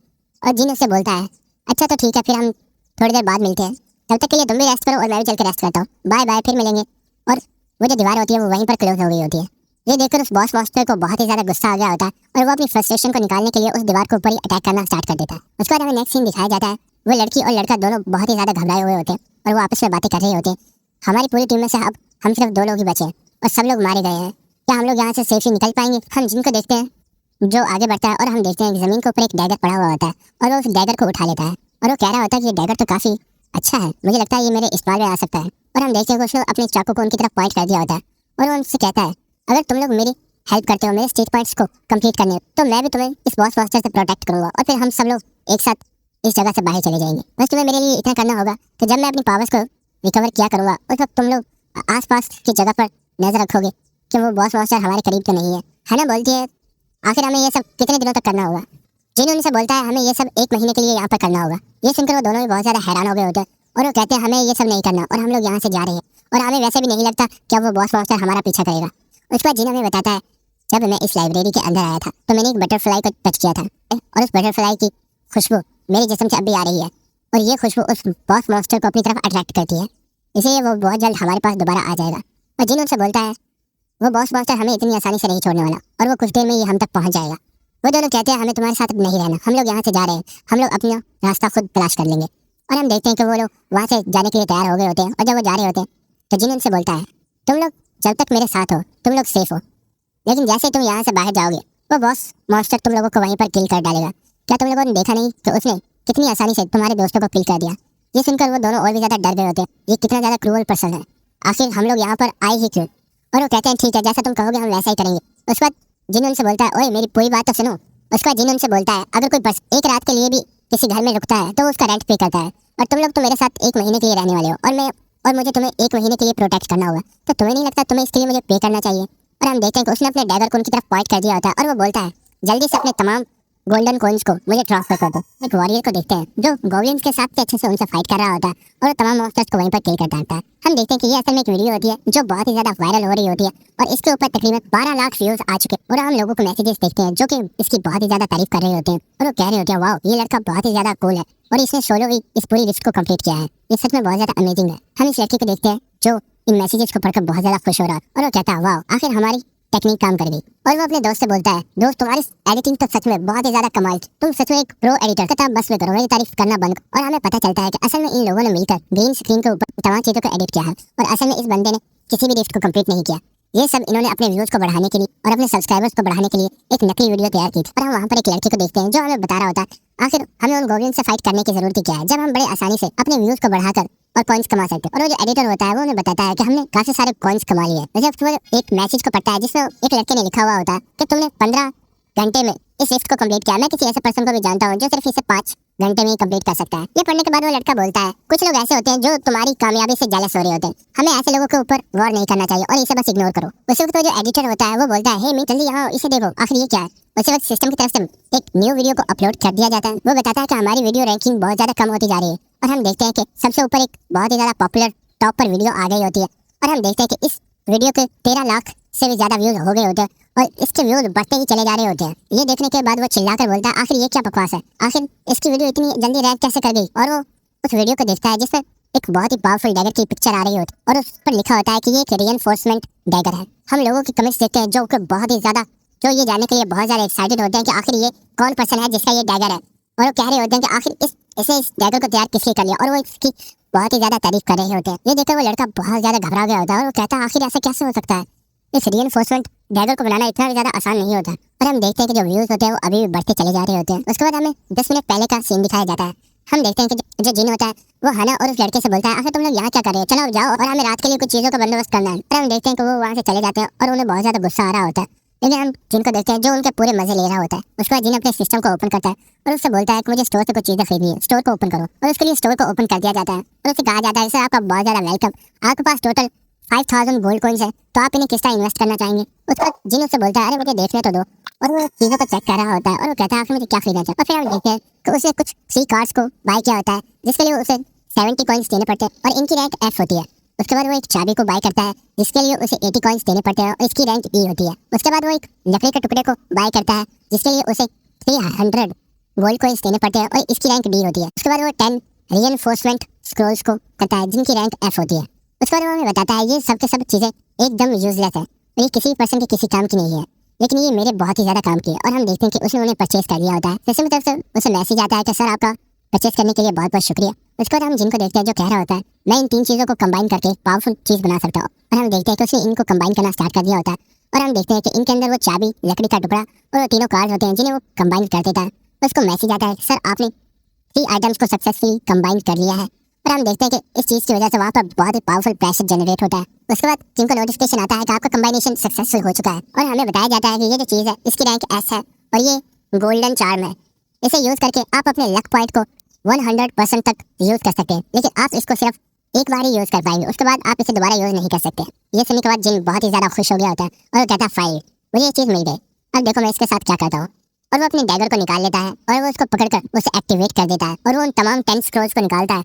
S1: और जिन उससे बोलता है अच्छा तो ठीक है फिर हम थोड़ी देर बाद मिलते हैं, तब तक के लिए तुम भी रेस्ट करो और मैं भी चल के रेस्ट करता हूँ, बाय बाय फिर मिलेंगे। और वो जो दीवार होती है वो वहीं पर क्लोज हो गई होती है। ये देखकर उस बॉस मास्टर को बहुत ही ज्यादा गुस्सा आ गया होता है और वो अपनी फ्रस्ट्रेशन को निकालने के लिए उस दीवार के ऊपर ही अटैक करना स्टार्ट कर देता है। उसके बाद हमें नेक्स्ट सीन दिखाया जाता है वो लड़की और लड़का दोनों बहुत ही ज्यादा घबराए हुए होते हैं और वो आपस में बातें कर रहे होते हैं। हमारी पूरी टीम में से अब हम सिर्फ दो लोग ही बचे हैं और सब लोग मारे गए हैं, क्या हम लोग यहाँ से सेफली निकल पाएंगे। हम जिनको देखते हैं जो आगे बढ़ता है और हम देखते हैं जमीन के ऊपर एक डैगर पड़ा हुआ होता है और वो उस डैगर को उठा लेता है और वो कह रहा होता है कि ये डैगर तो काफी अच्छा है, मुझे लगता है ये मेरे इस्तेमाल में आ सकता है। और हम देखते हैं कि उसने अपने चाकू को उनकी तरफ पॉइंट कर दिया होता है और वो उनसे कहता है अगर तुम लोग मेरी हेल्प करते हो मेरे स्टेट पॉइंट्स को कंप्लीट करने तो मैं भी तुम्हें इस बॉस मास्टर से प्रोटेक्ट करूंगा और फिर हम सब लोग एक साथ इस जगह से बाहर चले जाएंगे। बस तुम्हें मेरे लिए इतना करना होगा कि जब मैं अपनी पावर्स को रिकवर किया करूंगा उस वक्त तुम लोग आसपास की जगह पर नजर रखोगे कि वो बॉस मास्टर हमारे करीब तो नहीं है। हना बोलती है आखिर हमें ये सब कितने दिनों तक करना होगा। जिन उनसे बोलता है हमें ये सब 1 महीने के लिए यहाँ पर करना होगा। ये सुनकर वो दोनों भी बहुत ज्यादा हैरान हो गए होते हैं और वो कहते हैं हमें ये सब नहीं करना और हम लोग यहाँ से जा रहे हैं और हमें वैसे भी नहीं लगता कि अब वो बॉस मास्टर हमारा पीछा करेगा। उसके बाद जिन हमें बताता है जब मैं इस लाइब्रेरी के अंदर आया था तो मैंने एक बटरफ्लाई को टच किया था और उस बटरफ्लाई की खुशबू मेरे जिस्म से अब भी आ रही है और ये खुशबू उस बॉस मास्टर को अपनी तरफ अट्रैक्ट करती है, इसलिए वो बहुत जल्द हमारे पास दोबारा आ जाएगा। और जिन उनसे बोलता है वो बॉस मास्टर हमें इतनी आसानी से नहीं छोड़ने वाला और वो कुछ देर में ही हम तक पहुंच जाएगा। वो दोनों कहते हैं हमें तुम्हारे साथ नहीं रहना, हम लोग यहाँ से जा रहे हैं, हम लोग अपना रास्ता खुद तलाश कर लेंगे। और हम देखते हैं कि वो लोग वहाँ से जाने के लिए तैयार हो गए होते हैं और जब वो जा रहे होते हैं तो जिन उनसे बोलता है तुम लोग जब तक मेरे साथ हो तुम लोग सेफ हो, लेकिन जैसे तुम यहाँ से बाहर जाओगे वो बॉस मास्टर तुम लोगों को वहीं पर किल कर डालेगा। क्या तुम लोगों ने देखा नहीं कि उसने कितनी आसानी से तुम्हारे दोस्तों को किल कर दिया। ये सुनकर वो दोनों और भी ज्यादा डर गए होते हैं, ये कितना ज्यादा क्रूअल पर्सन है, आखिर हम लोग यहाँ पर आए ही क्यों। और वो कहते हैं ठीक है जैसा तुम कहोगे हम वैसा ही करेंगे। उसके बाद जिन उनसे बोलता है ओए मेरी पूरी बात तो सुनो। उसके बाद जिन उनसे बोलता है अगर कोई बस एक रात के लिए भी किसी घर में रुकता है तो उसका रेंट पे करता है और तुम लोग तो मेरे साथ 1 महीने के लिए रहने वाले हो और मुझे तुम्हें 1 महीने के लिए प्रोटेक्ट करना होगा, तो तुम्हें नहीं लगता तुम्हें इसके लिए मुझे पे करना चाहिए। और हम देखते हैं कि उसने अपने डैगर को उनकी तरफ पॉइंट कर दिया होता है और वो बोलता है जल्दी से अपने तमाम गोल्डन कॉइन्स को मुझे ट्रांसफर कर दो। एक वॉरियर को देखते हैं जो गॉब्लिन्स के साथ अच्छे से उनसे फाइट कर रहा होता है और वो तमाम मॉन्स्टर्स को वहीं पर किल कर डालता है। हम देखते हैं कि ये असल में एक वीडियो होती है जो बहुत ही ज्यादा वायरल हो रही होती है और इसके ऊपर तकरीबन 12 लाख व्यूज आ चुके और हम लोगों को मैसेजेस देखते हैं जो कि इसकी बहुत ही ज्यादा तारीफ कर रहे होते हैं और वो कह रहे होते हैं वाओ ये लड़का बहुत ही ज्यादा कूल है और इसने सोलो ही इस पूरी लिस्ट को कंप्लीट किया है, ये सच में बहुत ज्यादा अमेजिंग है। हम इस लड़की को देखते हैं जो इन मैसेजेस को पढ़कर बहुत ज्यादा खुश हो रहा और वो कहता है वाह आखिर हमारी टेक्निक काम कर गई। और वो अपने दोस्त से बोलता है दोस्त तुम्हारी एडिटिंग तो सच में बहुत ही ज्यादा कमाल, तुम सच में एक प्रो एडिटर। कहता बस में करो, मेरी तारीफ करना बंद करो। और हमें पता चलता है कि असल में इन लोगों ने मिलकर ग्रीन स्क्रीन के ऊपर तमाम चीजों को एडिट किया है और असल में इस बंदे ने किसी भी रिफ्ट को कंप्लीट नहीं किया। ये सब इन्होंने अपने व्यूज को बढ़ाने के लिए और अपने सब्सक्राइबर्स को बढ़ाने के लिए एक नकली वीडियो तैयार की थी। और हम वहाँ पर एक लड़के को देखते हैं जो हमें बता रहा होता है आखिर हमें उन गोब्लिन से फाइट करने की जरूरत क्या है जब हम बड़े आसानी से अपने व्यूज को बढ़ाकर और कॉइन्स कमा सकते हैं। और वो जो एडिटर होता है वो हमें बताता है कि हमने काफी सारे कॉइन्स कमा लिए हैं। जब वो एक मैसेज को पढ़ता है जिसमें एक लड़के ने लिखा हुआ होता है कि तुमने 15 घंटे में इस लिस्ट को कंप्लीट किया। मैं किसी ऐसे पर्सन को भी जानता हूँ जो सिर्फ इसे 5 घंटे में ही कंप्लीट कर सकता है। ये पढ़ने के बाद वो लड़का बोलता है कुछ लोग ऐसे होते हैं जो तुम्हारी कामयाबी से जेलस हो रहे होते हैं, हमें ऐसे लोगों के ऊपर गौर नहीं करना चाहिए और इसे बस इग्नोर करो। उस वक्त तो जो एडिटर होता है वो बोलता है हे मी जल्दी यहाँ इसे देखो आखिर ये क्या है। उसी वक्त सिस्टम की तरफ से एक न्यू वीडियो को अपलोड कर दिया जाता है। वो बताता है कि हमारी वीडियो रैंकिंग बहुत ज्यादा कम होती जा रही है और हम देखते हैं कि सबसे ऊपर एक बहुत ही ज्यादा पॉपुलर टॉप पर वीडियो आ गई होती है और हम देखते हैं कि इस वीडियो के 13 लाख से भी ज्यादा व्यूज हो गए होते हैं और इसके व्यूज बढ़ते ही चले जा रहे होते हैं। ये देखने के बाद वो चिल्लाकर बोलता है आखिर ये क्या बकवास है, आखिर इसकी वीडियो इतनी जल्दी रैंक कैसे कर गई। और वो उस वीडियो को देखता है जिसमें एक बहुत ही पावरफुल डैगर की पिक्चर आ रही होती है और उस पर लिखा होता है कि ये एक रीइंफोर्समेंट डैगर है। हम लोगों की कमेंट्स देखते हैं जो बहुत ही ज्यादा जो ये जानने के लिए बहुत ज्यादा एक्साइटेड होते हैं कि आखिर ये कौन पर्सन है जिसका ये डैगर है और वो कह रहे होते हैं कि आखिर इस डैगर को तैयार किसने कर लिया और वो इसकी बहुत ही ज्यादा तारीफ कर रहे होते हैं। ये देखकर वो लड़का बहुत ज्यादा घबरा गया होता है और वो कहता है आखिर ऐसा कैसे हो सकता है, इस रीइंफोर्समेंट डैगर को बनाना इतना भी ज्यादा आसान नहीं होता। और हम देखते हैं कि जो व्यूज होते हैं वो अभी भी बढ़ते चले जा रहे होते हैं। उसके बाद हमें 10 मिनट पहले का सीन दिखाया जाता है। हम देखते हैं कि जो जिन होता है वो हना और उस लड़के से बोलता है आखिर तुम लोग यहाँ क्या कर रहे हो, चलो जाओ और हमें रात के लिए कुछ चीज़ों का बंदोबस्त करना है। और हम देखते हैं कि वो वहाँ से चले जाते हैं और उन्हें बहुत ज्यादा गुस्सा आ रहा होता है। लेकिन हम जिनको देखते हैं जो उनके पूरे मजे ले रहा होता है। उसके बाद जिन अपने सिस्टम को ओपन करता है और उससे बोलता है कि मुझे स्टोर से कुछ चीज़ें खरीदनी है, स्टोर को ओपन करो। और उसके लिए स्टोर को ओपन कर दिया जाता है और उससे कहा जाता है सर आपका बहुत ज़्यादा वेलकम, आपके पास टोटल 5000 गोल्ड कॉइन्स है तो आप इन्हें किस तरह इन्वेस्ट करना चाहेंगे। उसका जिन उससे बोलता है अरे मुझे देखने तो दो और वो चीज़ों को चेक कर रहा होता है और वो कहता है आखिर मुझे क्या खरीदना चाहिए। और फिर हम देखते हैं कि उसे कुछ 3 कार्ड्स को बाय किया होता है जिसके लिए उसे 70 कॉइन्स देने पड़ते हैं और इनकी रैंक F होती है। उसके बाद वो एक चाबी को बाय करता है जिसके लिए उसे 80 कॉइन्स देने पड़ते हैं और इसकी रैंक E होती है। उसके बाद वो एक लकड़ी के टुकड़े को बाय करता है जिसके लिए उसे 300 गोल्ड कॉइन्स देने पड़ते हैं और इसकी रैंक D होती है। उसके बाद वो 10 रीइंफोर्समेंट स्क्रॉल्स को करता है जिनकी रैंक F होती है। उसके बाद वो हमें बताता है ये सब के सब चीज़ें एकदम यूजलेस है और ये किसी पर्सन के किसी काम की नहीं है, लेकिन ये मेरे बहुत ही ज़्यादा काम की है। और हम देखते हैं कि उसने उन्हें परचेस कर लिया होता है। सिस्टम की तरफ से उसे मैसेज आता है कि सर आपका परचेस करने के लिए बहुत बहुत शुक्रिया। उसके बाद हम जिनको देखते हैं जो कह रहा होता है मैं इन 3 चीज़ों को कंबाइन करके एक पावरफुल चीज़ बना सकता हूँ। और हम देखते हैं कि उसने इनको कंबाइन करना स्टार्ट कर दिया होता है और हम देखते हैं कि इनके अंदर वो चाबी, लकड़ी का टुकड़ा और वो तीनों कार्ड होते हैं जिन्हें वो कंबाइन कर देता है। उसको मैसेज आता है सर आपने 3 आइटम्स को सक्सेसफुली कंबाइन कर लिया है। और हम देखते हैं कि इस चीज़ की वजह से वहाँ पर बहुत ही पावरफुल प्रेशर जनरेट होता है। उसके बाद जिनको नोटिफिकेशन आता है कि आपका कंबाइनेशन सक्सेसफुल हो चुका है और हमें बताया जाता है कि ये जो चीज़ है इसकी रैंक S है और ये गोल्डन चार्म है। इसे यूज़ करके आप अपने लक पॉइंट को 100% तक यूज़ कर सकते हैं, लेकिन आप इसको सिर्फ एक बार ही यूज़ कर पाएंगे, उसके बाद आप इसे दोबारा यूज़ नहीं कर सकते। ये सुनने के बाद जिन बहुत ही ज़्यादा खुश हो गया होता है और वो कहता है फाइल मुझे ये चीज़ मिल गई, अब देखो मैं इसके साथ क्या करता हूँ। और वो अपने डैगर को निकाल लेता है और वो उसको पकड़कर उसे एक्टिवेट कर देता है और वो उन तमाम 10 स्क्रॉल्स को निकालता है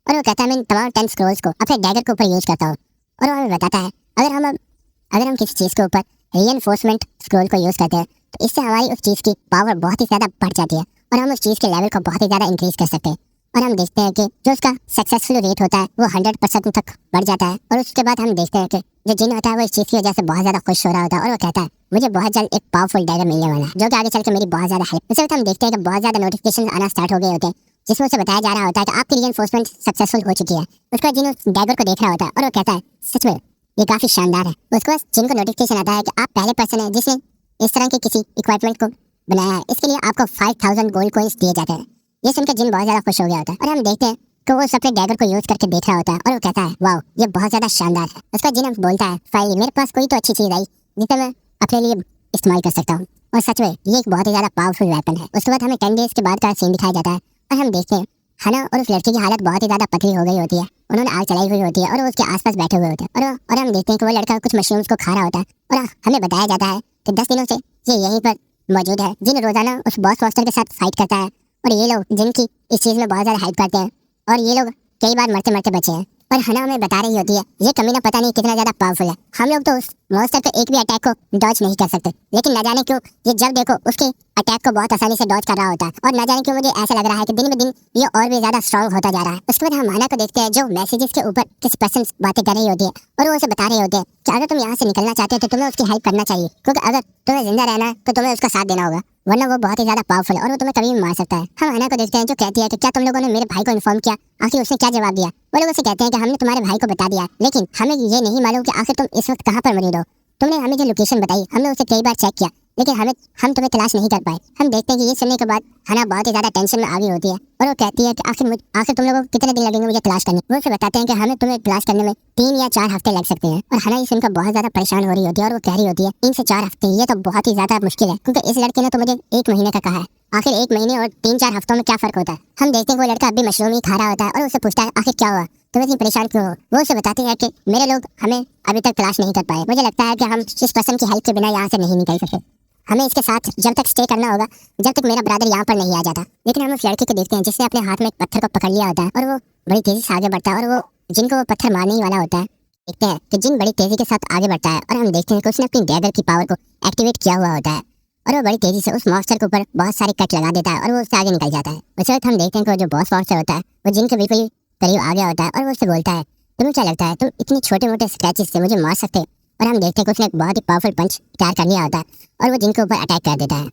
S1: और वो कहता है मैं इन तमाम 10 स्क्रॉल्स को अपने डैगर के ऊपर यूज़ करता हूँ। और वो हमें बताता है अगर हम किसी चीज़ के ऊपर रीइंफोर्समेंट स्क्रॉल को यूज़ करते हैं तो इससे हमारी उस चीज़ की पावर बहुत ही ज़्यादा बढ़ जाती है और हम उस चीज़ के लेवल को बहुत ही ज़्यादा इंक्रीज कर सकते हैं। और हम देखते हैं कि जो उसका सक्सेसफुल रेट होता है वो 100% तक बढ़ जाता है। और उसके बाद हम देखते हैं कि जो जिन होता है वो इस चीज़ की वजह से बहुत ज़्यादा खुश हो रहा होता है और वो कहता है मुझे बहुत जल्द एक पावरफुल डैगर मिलने वाला है जो कि आगे चल के मेरी बहुत ज़्यादा हेल्प। उस वक्त हम देखते हैं कि बहुत ज़्यादा नोटिफिकेशन आना स्टार्ट हो गए होते हैं जिसमें उसे बताया जा रहा होता है कि आपकी रीइंफोर्समेंट सक्सेसफुल हो चुकी है। उसके बाद जिन उस डैगर को देख रहा होता है और वो कहता है सच में ये काफ़ी शानदार है। उसके बाद जिनको नोटिफिकेशन आता है कि आप पहले पर्सन है जिसने इस तरह के किसी इक्विपमेंट को बनाया है, इसके लिए आपको 5000 गोल्ड कॉइन्स दिए जाते हैं। ये सुनकर जिन बहुत ज़्यादा खुश हो गया होता है और हम देखते हैं कि वो अपने डैगर को यूज़ करके देख रहा होता है और वो कहता है वाह ये बहुत ज़्यादा शानदार है। उसका जिन बोलता है फाइल मेरे पास कोई तो अच्छी चीज़ आई जिसे मैं अपने लिए इस्तेमाल कर सकता हूँ और सच में ये एक बहुत ही ज़्यादा पावरफुल वेपन है। उसके बाद हमें 10 डेज के बाद का सीन दिखाया जाता है और हम देखते हैं हना और उस लड़के की हालत बहुत ही ज़्यादा पतली हो गई होती है। उन्होंने आग चलाई हुई होती है और वो उसके आसपास बैठे हुए होते हैं और हम देखते हैं कि वो लड़का कुछ मशरूम्स को खा रहा होता है और हमें बताया जाता है कि 10 दिनों से ये यहीं पर मौजूद है जिन रोज़ाना उस बॉस फॉस्टर के साथ फाइट करता है और ये लोग जिनकी इस चीज़ में बहुत ज़्यादा हेल्प करते हैं और ये लोग कई बार मरते मरते बचे हैं। और हना हमें बता रही होती है ये कमीना पता नहीं कितना ज़्यादा पावरफुल है हम लोग तो उस मॉन्स्टर के एक भी अटैक को डॉज नहीं कर सकते, लेकिन न जाने क्यों ये जब देखो उसके अटैक को बहुत आसानी से डॉज कर रहा होता है। और न जाने क्यों मुझे ऐसा लग रहा है कि दिन ब दिन ये और भी ज्यादा स्ट्रांग होता जा रहा है। उसके बाद हम हाना को देखते हैं जो मैसेजेस के ऊपर किस पर्सन बातें कर रही होती है और वो उसे बता रहे होते हैं कि अगर तुम यहाँ से निकलना चाहते हो तो तुम्हें उसकी हेल्प करना चाहिए, क्योंकि अगर तुम्हें जिंदा रहना है तो तुम्हें उसका साथ देना होगा, वरना वो बहुत ही ज्यादा पावरफुल है और वो तुम्हें कभी भी मार सकता है। हम हाना को देखते हैं जो कहती है कि क्या तुम लोगों ने मेरे भाई को इन्फॉर्म किया? आखिर उसने क्या जवाब दिया? वो लोग उसे कहते हैं कि हमने तुम्हारे भाई को बता दिया, लेकिन हमें ये नहीं मालूम कि आखिर तुम इस वक्त कहाँ पर मौजूद हो। तुमने हमें जो लोकेशन बताई हमने उसे कई बार चेक किया, लेकिन हम तुम्हें तलाश नहीं कर पाए। हम देखते हैं कि ये सुनने के बाद हना बहुत ही ज्यादा टेंशन में आ गई होती है और वो कहती है कि आखिर तुम लोगों को कितने दिन लगेंगे मुझे तलाश करने। वो उसे बताते हैं कि हमें तुम्हें तलाश करने में 3 या 4 हफ्ते लग सकते हैं। और हना ये सुनकर बहुत ज्यादा परेशान हो रही होती है और वो कह रही होती है 3 से 4 हफ्ते, ये तो बहुत ही ज्यादा मुश्किल है, क्योंकि इस लड़के ने तो मुझे 1 महीने का कहा है। आखिर 1 महीने और 3-4 हफ्तों में क्या फर्क होता है? हम देखते हैं वो लड़का अभी मशरूम ही खा रहा होता है और उससे पूछता है आखिर क्या हुआ, तुम इतनी परेशान क्यों हो? वो उसे बताती है कि मेरे लोग हमें अभी तक तलाश नहीं कर पाए, मुझे लगता है कि हम इस पर्सन की हेल्प के बिना यहाँ से नहीं निकल सकते। हमें इसके साथ जब तक स्टे करना होगा जब तक मेरा ब्रदर यहाँ पर नहीं आ जाता। लेकिन हम उस लड़के को देखते हैं जिसने अपने हाथ में एक पत्थर को पकड़ लिया होता है और वो बड़ी तेजी से आगे बढ़ता है और वो जिनको वो पत्थर मारने ही वाला होता है। देखते हैं कि जिन बड़ी तेजी के साथ आगे बढ़ता है और हम देखते हैं कि उसने अपनी डैगर की पावर को एक्टिवेट किया हुआ होता है और वो बड़ी तेजी से उस मॉन्स्टर के ऊपर बहुत सारे कट लगा देता है और वो उससे आगे निकल जाता है। उस वक्त हम देखते हैं कि जो बॉस मॉन्स्टर होता है वो जिन के बिल्कुल करीब आ गया होता है और वो उससे बोलता है तुम्हें क्या लगता है तुम इतनी छोटे मोटे स्क्रैचेस से मुझे मार सकते हो? और हम देखते हैं कि उसने एक बहुत ही पावरफुल पंच तैयार कर लिया होता है और वो जिन के ऊपर अटैक कर देता है।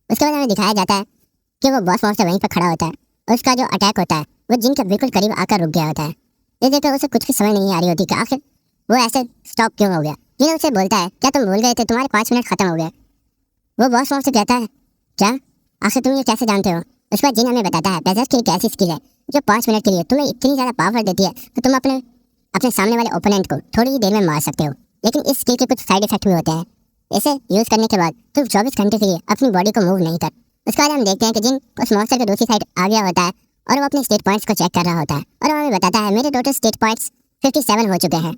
S1: उसके बाद हमें दिखाया जाता है कि वो बॉस मॉन्स्टर वहीं पर खड़ा होता है और उसका जो अटैक होता है वो जिन के बिल्कुल करीब आकर रुक गया होता है। ये देखकर उसे कुछ भी समझ नहीं आ रही होती कि आखिर वो ऐसे स्टॉप क्यों हो गया। जिन उसे बोलता है क्या तुम भूल गए थे, तुम्हारे 5 मिनट खत्म हो गए। वो बॉस मॉन्स्टर कहता है क्या, आखिर तुम ये कैसे जानते हो? उसके बाद जिन हमें बताता है बेजर्स की एक ऐसी स्किल है जो 5 मिनट के लिए तुम्हें इतनी ज़्यादा पावर देती है कि तुम अपने सामने वाले ओपोनेंट को थोड़ी ही देर में मार सकते हो। लेकिन इस स्किल के कुछ साइड इफेक्ट भी होते हैं। इसे यूज़ करने के बाद तुम 24 घंटे के लिए अपनी बॉडी को मूव नहीं कर। उसके बाद हम देखते हैं कि जिन उस मॉन्स्टर के दूसरी साइड आ गया होता है और वो अपने स्टेट पॉइंट्स को चेक कर रहा होता है और वो हमें बताता है मेरे टोटल स्टेट पॉइंट्स 57 हो चुके हैं।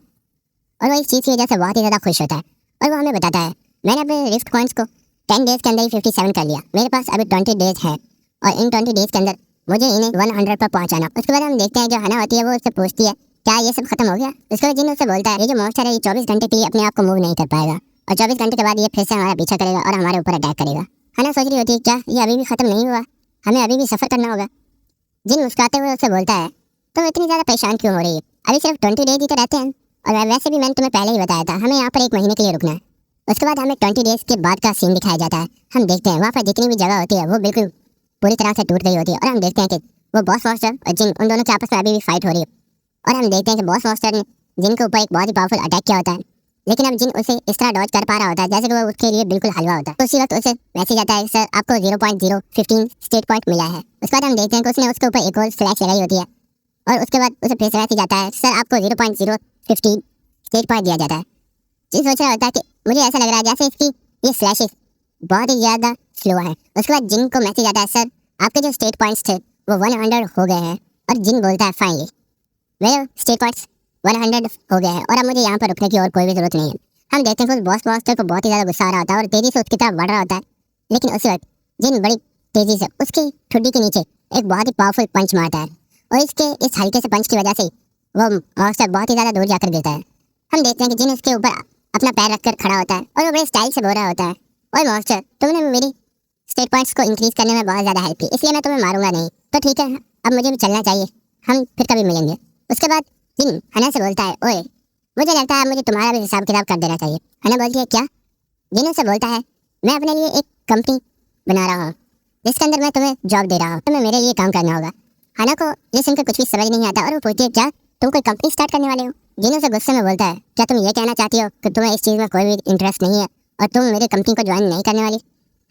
S1: और वो इस चीज़ की वजह से बहुत ही ज़्यादा खुश होता है और वो हमें बताता है मैंने अपने रिफ्ट पॉइंट्स को 10 डेज़ के अंदर ही 57 कर लिया, मेरे पास अभी 20 डेज़ है और इन 20 डेज़ के अंदर मुझे इन्हें 100 पर पहुंचाना। उसके बाद हम देखते हैं जो हना होती है वो उससे पूछती है क्या ये सब खत्म हो गया? उसके बाद जिन उससे बोलता है ये जो मॉन्स्टर है ये 24 घंटे के लिए अपने आप को मूव नहीं कर पाएगा और 24 घंटे के बाद ये फिर से हमारा पीछा करेगा और हमारे ऊपर अटैक करेगा। हना सोच रही होती है क्या ये अभी भी खत्म नहीं हुआ, हमें अभी भी सफर करना होगा। जिन मुस्कुराते हुए उससे बोलता है तुम इतनी ज़्यादा परेशान क्यों हो रही है, अभी सिर्फ 20 डेज ही तो रहते हैं और वैसे भी मैंने तुम्हें पहले ही बताया था हमें यहाँ पर 1 महीने के लिए रुकना है। उसके बाद हमें 20 डेज के बाद का सीन दिखाया जाता है। हम देखते हैं वहाँ पर जितनी भी जगह होती है वो बिल्कुल पूरी तरह से टूट गई होती है और हम देखते हैं कि वो बॉस मॉन्स्टर और जिन उन दोनों के आपस में अभी भी फाइट हो रही है। और हम देखते हैं कि बॉस मॉन्स्टर ने जिन के ऊपर एक बहुत ही पावरफुल अटैक किया होता है, लेकिन अब जिन उसे इस तरह डॉज कर पा रहा होता है जैसे कि वो उसके लिए बिल्कुल हलवा होता है। उसी वक्त उसे मैसेज आता है सर आपको 0.015 स्टेट पॉइंट मिला है। उसके बाद हम देखते हैं कि उसने उसके ऊपर एक और फ्लैश लगाई होती है और उसके बाद उसे फिर से मैसेज आता है सर आपको 0.015 स्टेट पॉइंट दिया जाता है। जिन सोच रहा होता है कि मुझे ऐसा लग रहा है जैसे इसकी ये फ्लैशेस बहुत ही ज़्यादा स्लो है। उसके बाद जिन को मैसेज आता है सर आपके जो स्टेट पॉइंट्स थे वो 100 हो गए हैं और जिन बोलता है फाइनली मेरे स्टेट पॉइंट्स 100 हो गए हैं और अब मुझे यहाँ पर रुकने की और कोई भी जरूरत नहीं है। हम देखते हैं कि उस बॉस मॉन्स्टर को बहुत ही ज़्यादा गुस्सा आ रहा होता है और तेज़ी से उसकी तरफ बढ़ रहा होता है, लेकिन उसी वक्त जिन बड़ी तेज़ी से उसकी ठुड्डी के नीचे एक बहुत ही पावरफुल पंच मारता है और इसके इस हल्के से पंच की वजह से वो मॉन्स्टर बहुत ही ज़्यादा दूर जाकर गिरता है। हम देखते हैं कि जिन उसके ऊपर अपना पैर रखकर खड़ा होता है और वो बड़े स्टाइल से बोल रहा होता है और मॉन्स्टर तुमने मेरी स्टेट पॉइंट्स को इंक्रीज करने में बहुत ज़्यादा हेल्प की, इसलिए मैं तुम्हें मारूंगा नहीं, तो ठीक है अब मुझे भी चलना चाहिए, हम फिर कभी मिलेंगे। उसके बाद जिन हना से बोलता है ओए मुझे लगता है मुझे तुम्हारा भी हिसाब किताब कर देना चाहिए। हना बोलती है क्या? जिन उससे बोलता है मैं अपने लिए एक कंपनी बना रहा हूँ जिसके अंदर मैं तुम्हें जॉब दे रहा हूँ, तुम्हें मेरे लिए काम करना होगा। हना को ये सुनकर कुछ भी समझ नहीं आता और वो पूछती है क्या तुम कोई कंपनी स्टार्ट करने वाले हो? जिन उसे गुस्से में बोलता है क्या तुम ये कहना चाहती हो कि तुम्हें इस चीज़ में कोई भी इंटरेस्ट नहीं है और तुम मेरी कंपनी को ज्वाइन नहीं करने वाली?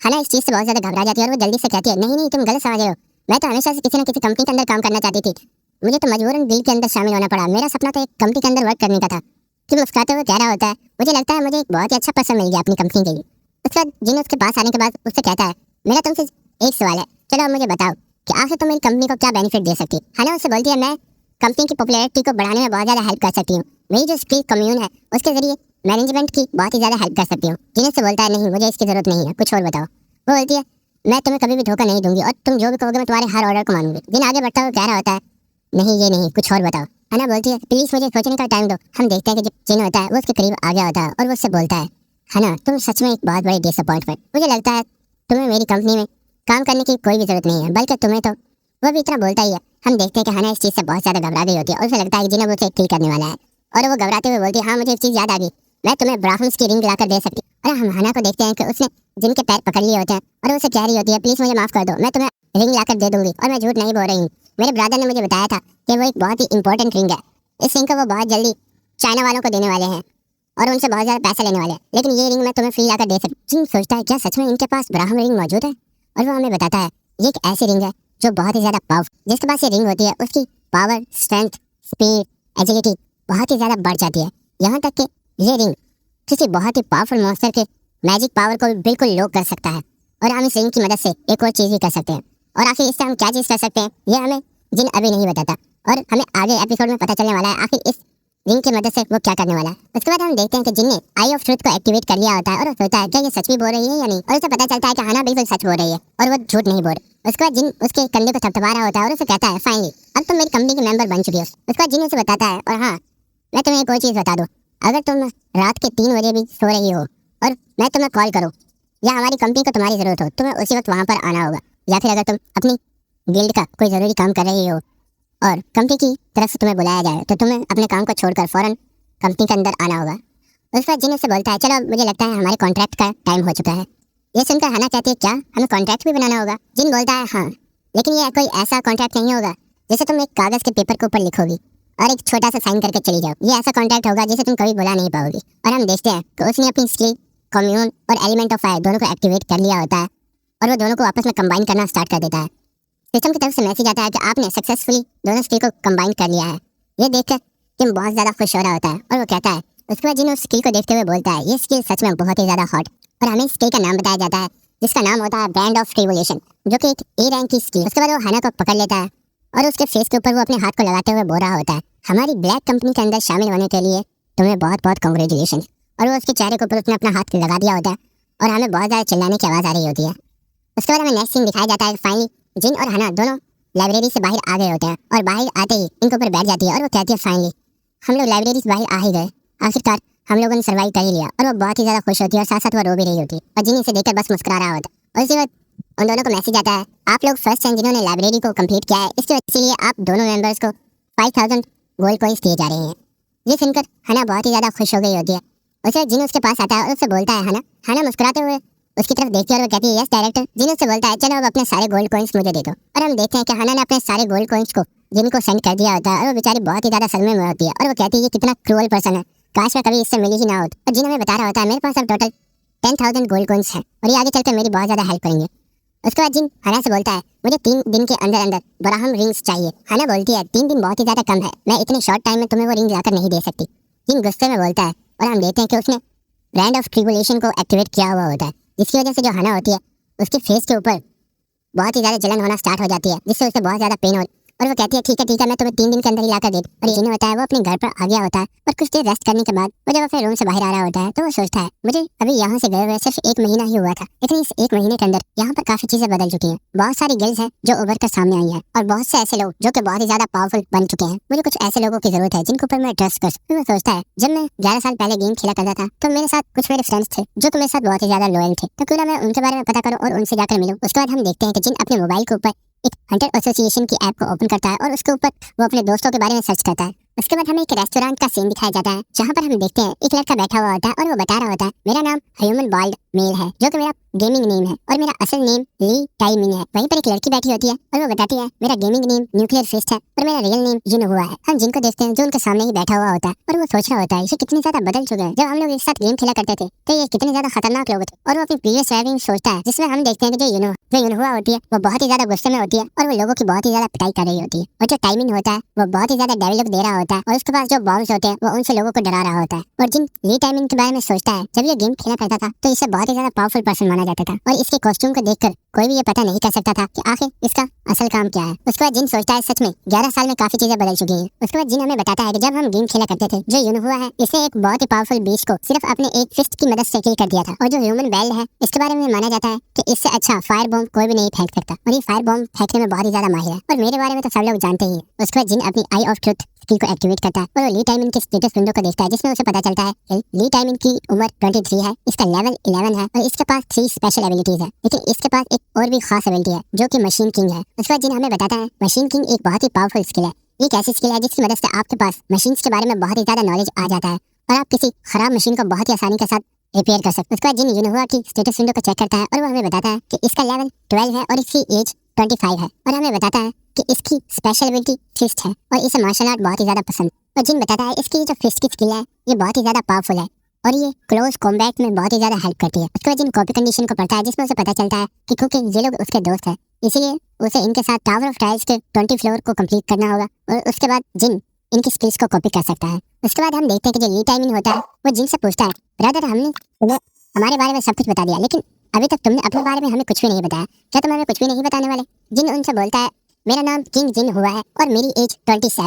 S1: हना इस चीज़ से बहुत ज़्यादा घबरा जाती है और वो जल्दी से कहती है नहीं नहीं तुम गलत समझ रहे हो, मैं तो हमेशा से किसी न किसी कंपनी के अंदर काम करना चाहती थी, मुझे तो मजबूरन डील के अंदर शामिल होना पड़ा, मेरा सपना तो एक कंपनी के अंदर वर्क करने का था। कि मुस्कुराते हुए कह रहा होता है मुझे लगता है मुझे एक बहुत ही अच्छा पर्सन मिल गया अपनी कंपनी के लिए। उसके बाद जिन उसके पास आने के बाद उससे कहता है मेरा तुमसे एक सवाल है, चलो अब मुझे बताओ कि आखिर तुम मेरी कंपनी को क्या बेनिफिट दे सकती है? हना उससे बोलती है मैं कंपनी की पॉपुलैरिटी को बढ़ाने में बहुत ज़्यादा हेल्प कर सकती हूँ, मेरी जो स्किल कम्यून है उसके जरिए मैनेजमेंट की बहुत ही ज़्यादा हेल्प कर सकती हूँ। जिन उससे बोलता है नहीं मुझे इसकी ज़रूरत नहीं है, कुछ और बताओ। वो बोलती है मैं तुम्हें कभी भी धोखा नहीं दूंगी और तुम जो भी कहोगे मैं तुम्हारे हर ऑर्डर को मानूंगी। जिन आगे बढ़ता हुआ कह रहा होता है नहीं ये नहीं कुछ और बताओ। हना बोलती है प्लीज मुझे सोचने का टाइम दो। हम देखते हैं कि जब जिन होता है वो उसके करीब आ गया होता है और वो उससे बोलता है हना तुम सच में एक बहुत बड़ी डिसअपॉइंटमेंट। मुझे लगता है तुम्हें मेरी कंपनी में काम करने की कोई भी जरूरत नहीं है, बल्कि तुम्हें तो वो भी इतना बोलता ही है। हम देखते हैं कि हना इस चीज़ से बहुत ज़्यादा घबरा गई होती है और उसे लगता है कि जिन अब उसे किल करने वाला है और वो घबराते हुए बोलती है हाँ मुझे एक चीज़ याद आ गई, मैं तुम्हें ब्राह्मण्स की रिंग लाकर दे सकती हूँ। और हम हना को देखते हैं कि उसने जिनके पैर पकड़ लिए होते हैं और वो उसे कह रही होती है प्लीज़ मुझे माफ़ कर दो, मैं तुम्हें रिंग लाकर दे दूंगी और मैं झूठ नहीं बोल रही हूँ। मेरे ब्रदर ने मुझे बताया था कि वो एक बहुत ही इंपॉर्टेंट रिंग है, इस रिंग को वो बहुत जल्दी चाइना वालों को देने वाले हैं और उनसे बहुत ज़्यादा पैसा लेने वाले हैं, लेकिन ये रिंग मैं तुम्हें फ्री लाकर दे सकती हूँ। जिन सोचता है क्या सच में इनके पास ब्राह्मण रिंग मौजूद है, और वो हमें बताता है ये एक ऐसी रिंग है जो बहुत ही ज़्यादा पावरफुल, जिसके पास ये रिंग होती है उसकी पावर, स्ट्रेंथ, स्पीड, एजिलिटी बहुत ही ज़्यादा बढ़ जाती है। यहाँ तक कि ये रिंग किसी बहुत ही पावरफुल मॉन्स्टर के मैजिक पावर को भी बिल्कुल लो कर सकता है। और हम इस रिंग की मदद से एक और चीज़ भी कर सकते हैं, और आखिर इससे हम क्या चीज़ कर सकते हैं ये हमें जिन अभी नहीं बताता, और हमें आगे एपिसोड में पता चलने वाला है आखिर इस रिंग की मदद से वो क्या करने वाला है। उसके बाद हम देखते हैं कि जिन ने आई ऑफ ट्रुथ को एक्टिवेट कर लिया होता है और वो सोचता है क्या ये सच भी बोल रही है या नहीं, और उसे पता चलता है कि हना बिल्कुल सच बोल रही है और वो झूठ नहीं बोल रही। उसके बाद जिन उसके कंधे को थपथपा रहा होता है और उसे कहता है फाइनली अब तुम मेरी कंपनी के मेंबर बन चुकी हो। उसके बाद जिन उसे बताता है और हाँ मैं तुम्हें एक और चीज़ बता दूँ, अगर तुम रात के 3 बजे भी सो रही हो और मैं तुम्हें कॉल करूँ या हमारी कंपनी को तुम्हारी ज़रूरत हो, तुम्हें उसी वक्त वहाँ पर आना होगा, या फिर अगर तुम अपनी गिल्ड का कोई ज़रूरी काम कर रही हो और कंपनी की तरफ से तुम्हें बुलाया जाए तो तुम्हें अपने काम को छोड़कर फ़ौरन कंपनी के अंदर आना होगा। उसके बाद जिन से बोलता है चलो मुझे लगता है हमारे कॉन्ट्रैक्ट का टाइम हो चुका है। ये सुनकर हना कहती है क्या हमें कॉन्ट्रैक्ट भी बनाना होगा? जिन बोलता है हाँ, लेकिन ये कोई ऐसा कॉन्ट्रैक्ट नहीं होगा जैसे तुम एक कागज़ के पेपर के ऊपर लिखोगी और एक छोटा सा साइन करके चली जाओ। ये ऐसा कॉन्ट्रैक्ट होगा जिसे तुम कभी बुला नहीं पाओगी। और हम देखते हैं कि उसने अपनी स्किल कम्यून और एलिमेंट ऑफ फायर दोनों को एक्टिवेट कर लिया होता है और वो दोनों को आपस में कंबाइन करना स्टार्ट कर देता है। सिस्टम की तरफ से मैसेज आता है कि आपने सक्सेसफुली दोनों स्किल को कंबाइन कर लिया है। ये देखकर टिम बहुत ज़्यादा खुश हो रहा होता है और वो कहता है, उसके बाद जिन उस स्किल को देखते हुए बोलता है ये स्किल सच में बहुत ही ज़्यादा हॉट, और हमें स्किल का नाम बताया जाता है जिसका नाम होता है बैंड ऑफ रिवोल्यूशन, जो कि एक ए रैंक की स्किल। उसके बाद वो हना को पकड़ लेता है और उसके फेस के ऊपर वो अपने हाथ को लगाते हुए बोल रहा होता है हमारी ब्लैक कंपनी के अंदर शामिल होने के लिए तुम्हें बहुत बहुत कॉन्ग्रेचुलेशन। और वो उसके चेहरे के ऊपर उसने अपना हाथ लगा दिया होता है और हमें बहुत ज़्यादा चिल्लाने की आवाज़ आ रही होती है। उसके बाद हमें नेक्स्ट सीन दिखाया जाता है फाइनली जिन और हना दोनों लाइब्रेरी से बाहर आ गए होते हैं और बाहर आते ही इनके ऊपर बैठ जाती है और वो कहती है फाइनली हम लोग लाइब्रेरी से बाहर आ ही गए, आखिरकार हम लोगों ने सर्वाइव कर ही लिया। और वो बहुत ही ज़्यादा खुश होती है और साथ साथ वो रो भी रही होती है और जिन इसे देखकर बस मुस्कुरा रहा होता है। और उसी वक्त उन दोनों को मैसेज आता है आप लोग फर्स्ट हैं जिन्होंने लाइब्रेरी को कंप्लीट किया है, इसीलिए आप दोनों मेंबर्स को 5000 गोल्ड कॉइंस दिए जा रहे हैं। ये सुनकर हना बहुत ही ज़्यादा खुश हो गई होती है। उसे जिन उसके पास आता है और उससे बोलता है हना मुस्कुराते हुए उसकी तरफ देखती है और वो कहती है यस डायरेक्टर। जिन उससे बोलता है चलो अब अपने सारे गोल्ड कॉइंस मुझे दे दो। और हम देखते हैं कि हना ने अपने सारे गोल्ड कॉइंस को जिन को सेंड कर दिया होता है और वो बेचारी बहुत ही ज़्यादा सदमे में होती है और वो कहती है ये कितना क्रूअल पर्सन है, काश मैं कभी इससे मिली ही ना होती। और जिन हमें बता रहा होता है मेरे पास अब टोटल 10,000 गोल्ड कॉइंस है और ये आगे चलकर मेरी बहुत ज़्यादा हेल्प करेंगे। उसके बाद जिन हना से बोलता है मुझे 3 दिन के अंदर अंदर ब्राह्म रिंग्स चाहिए। हना बोलती है 3 दिन बहुत ही ज़्यादा कम है, मैं इतने शॉर्ट टाइम में तुम्हें वो रिंग लाकर नहीं दे सकती। जिन गुस्से में बोलता है और हम देखते हैं कि उसने ब्रांड ऑफ ट्रिबुलेशन को एक्टिवेट किया हुआ होता है, जिसकी वजह से जो हना होती है उसके फेस के ऊपर बहुत ही ज़्यादा जलन होना स्टार्ट हो जाती है, जिससे उसे बहुत ज़्यादा पेन हो। और वो कहती है ठीक है मैं तुम्हें 3 दिन के अंदर ही लाकर दे दूँ। और ये होता है वो अपने घर पर आ गया होता है और कुछ देर रेस्ट करने के बाद वो जब अपने रूम से बाहर आ रहा होता है तो वो सोचता है मुझे अभी यहाँ से गए हुए सिर्फ 1 महीना ही हुआ था, लेकिन इस 1 महीने के अंदर यहाँ पर काफ़ी चीज़ें बदल चुकी हैं। बहुत सारी गिल्ड्स हैं जो उभर कर सामने आई हैं और बहुत से ऐसे लोग जो कि बहुत ही ज़्यादा पावरफुल बन चुके हैं। मुझे कुछ ऐसे लोगों की जरूरत है जिनके ऊपर मैं ट्रस्ट कर सकूं। वो सोचता है जब मैं 11 साल पहले गेम खेला करता था तो मेरे साथ कुछ मेरे फ्रेंड्स थे जो कि मेरे साथ बहुत ही ज़्यादा लॉयल थे, तो क्यों ना मैं उनके बारे में पता करूँ और उनसे जाकर मिलूँ। उसके बाद हम देखते हैं कि जिन अपने मोबाइल के ऊपर एक हंटर एसोसिएशन की ऐप को ओपन करता है और उसके ऊपर वो अपने दोस्तों के बारे में सर्च करता है। उसके बाद हमें एक रेस्टोरेंट का सीन दिखाया जाता है जहाँ पर हम देखते हैं एक लड़का बैठा हुआ होता है और वो बता रहा होता है मेरा नाम ह्यूमन बाल्ड मेल है, जो कि मेरा गेमिंग नेम है और मेरा असल नेम ली टाइमिंग है। वहीं पर एक लड़की बैठी होती है और वो बताती है मेरा गेमिंग नेम न्यूक्लियर फिस्ट है और मेरा रियल नेम जिन हुआ है। हम जिनको देखते हैं जो उनके सामने ही बैठा हुआ होता है और वो सोच रहा होता है ये कितने ज्यादा बदल चुके हैं। जब हम लोग एक साथ गेम खेला करते थे तो ये कितने ज्यादा खतरनाक लोग थे। और वो अपनी प्रीवियस ड्राइविंग सोचता है जिसमें हम देखते हैं कि जो युनहुआ होती है वो बहुत ही ज्यादा गुस्से में होती है और वो लोगों की बहुत ही ज्यादा पिटाई कर रही होती है। और जो टाइमिंग होता है वो बहुत ही ज्यादा डेवलप दे रहा होता है और उसके पास जो बॉम्ब्स होते हैं वो उनसे लोगों को डरा रहा होता है। और जिन ली टाइमिंग के बारे में सोचता है जब ये गेम खेला करता था तो इसे बहुत ही ज्यादा पावरफुल पर्सन माना जाता था और इसके कॉस्ट्यूम को देखकर कोई भी ये पता नहीं कर सकता था कि आखिर इसका असल काम क्या है। उसके बाद जिन सोचता है सच में 11 साल में काफी चीजें बदल चुकी हैं। उसके बाद जिन हमें बताता है कि जब हम गेम खेला करते थे जो युनहुआ है इसे एक बहुत ही पावरफुल बीस्ट को सिर्फ अपने एक फिस्ट की मदद से किल कर दिया था। और जो ह्यूमन बेल्ड है इसके बारे में माना जाता है कि इससे अच्छा फायर बॉम्ब कोई भी नहीं फेंक सकता और ये फायर बॉम्ब फेंकने में बहुत ही ज्यादा माहिर है और मेरे बारे में तो सब लोग जानते ही हैं। उसके बाद जिन अपनी आई ऑफ ट्रुथ स्किल को एक्टिवेट करता है और वो ली टाइमिन के स्टेटस विंडो को देखता है, जिसमें उसे पता चलता है कि ली टाइमिन की उम्र 23 है, इसका लेवल 11 है और इसके पास 3 स्पेशल एबिलिटीज है। लेकिन इसके पास एक और भी खास एबिलिटी है जो कि मशीन किंग है। उसके बाद जिन हमें बताता है मशीन किंग एक बहुत ही पावरफुल स्किल है। ये एक ऐसी स्किल है जिसकी मदद से आपके पास मशीन्स के बारे में बहुत ही ज्यादा नॉलेज आ जाता है और आप किसी खराब मशीन को बहुत ही आसानी के साथ रिपेयर कर सकते हैं। उसके बाद जिन यूनोवा की स्टेटस विंडो को चेक करता है और वो हमें बताता है कि इसका लेवल 12 है और इसकी एज 25 है और हमें बताता है कि इसकी स्पेशल एबिलिटी फिस्ट है और इसे मार्शल आर्ट बहुत ही ज्यादा पसंद है। और जिन बताता है इसकी जो फिस्ट की स्किल है ये बहुत ही ज्यादा पावरफुल है और ये क्लोज कॉम्बैट में बहुत ही ज्यादा हेल्प करती है। उसके बाद जिन कॉपी कंडीशन को पढ़ता है जिसमें उसे पता चलता है कि क्योंकि ये लोग उसके दोस्त हैं इसीलिए उसे इनके साथ टावर ऑफ ट्रायल्स के 20 फ्लोर को कंप्लीट करना होगा और उसके बाद जिन इनकी स्किल्स को कॉपी कर सकता है। उसके बाद हम देखते हैं कि जो ली टाइमिंग होता है वो जिन से पूछता है, ब्रदर हमने तुम्हें हमारे बारे में सब कुछ बता दिया लेकिन अभी तक तुमने अपने बारे में हमें कुछ भी नहीं बताया, क्या तुम हमें कुछ भी नहीं बताने वाले? जिन उनसे बोलता है मेरा नाम किंग जिन हुआ है और मेरी एज 27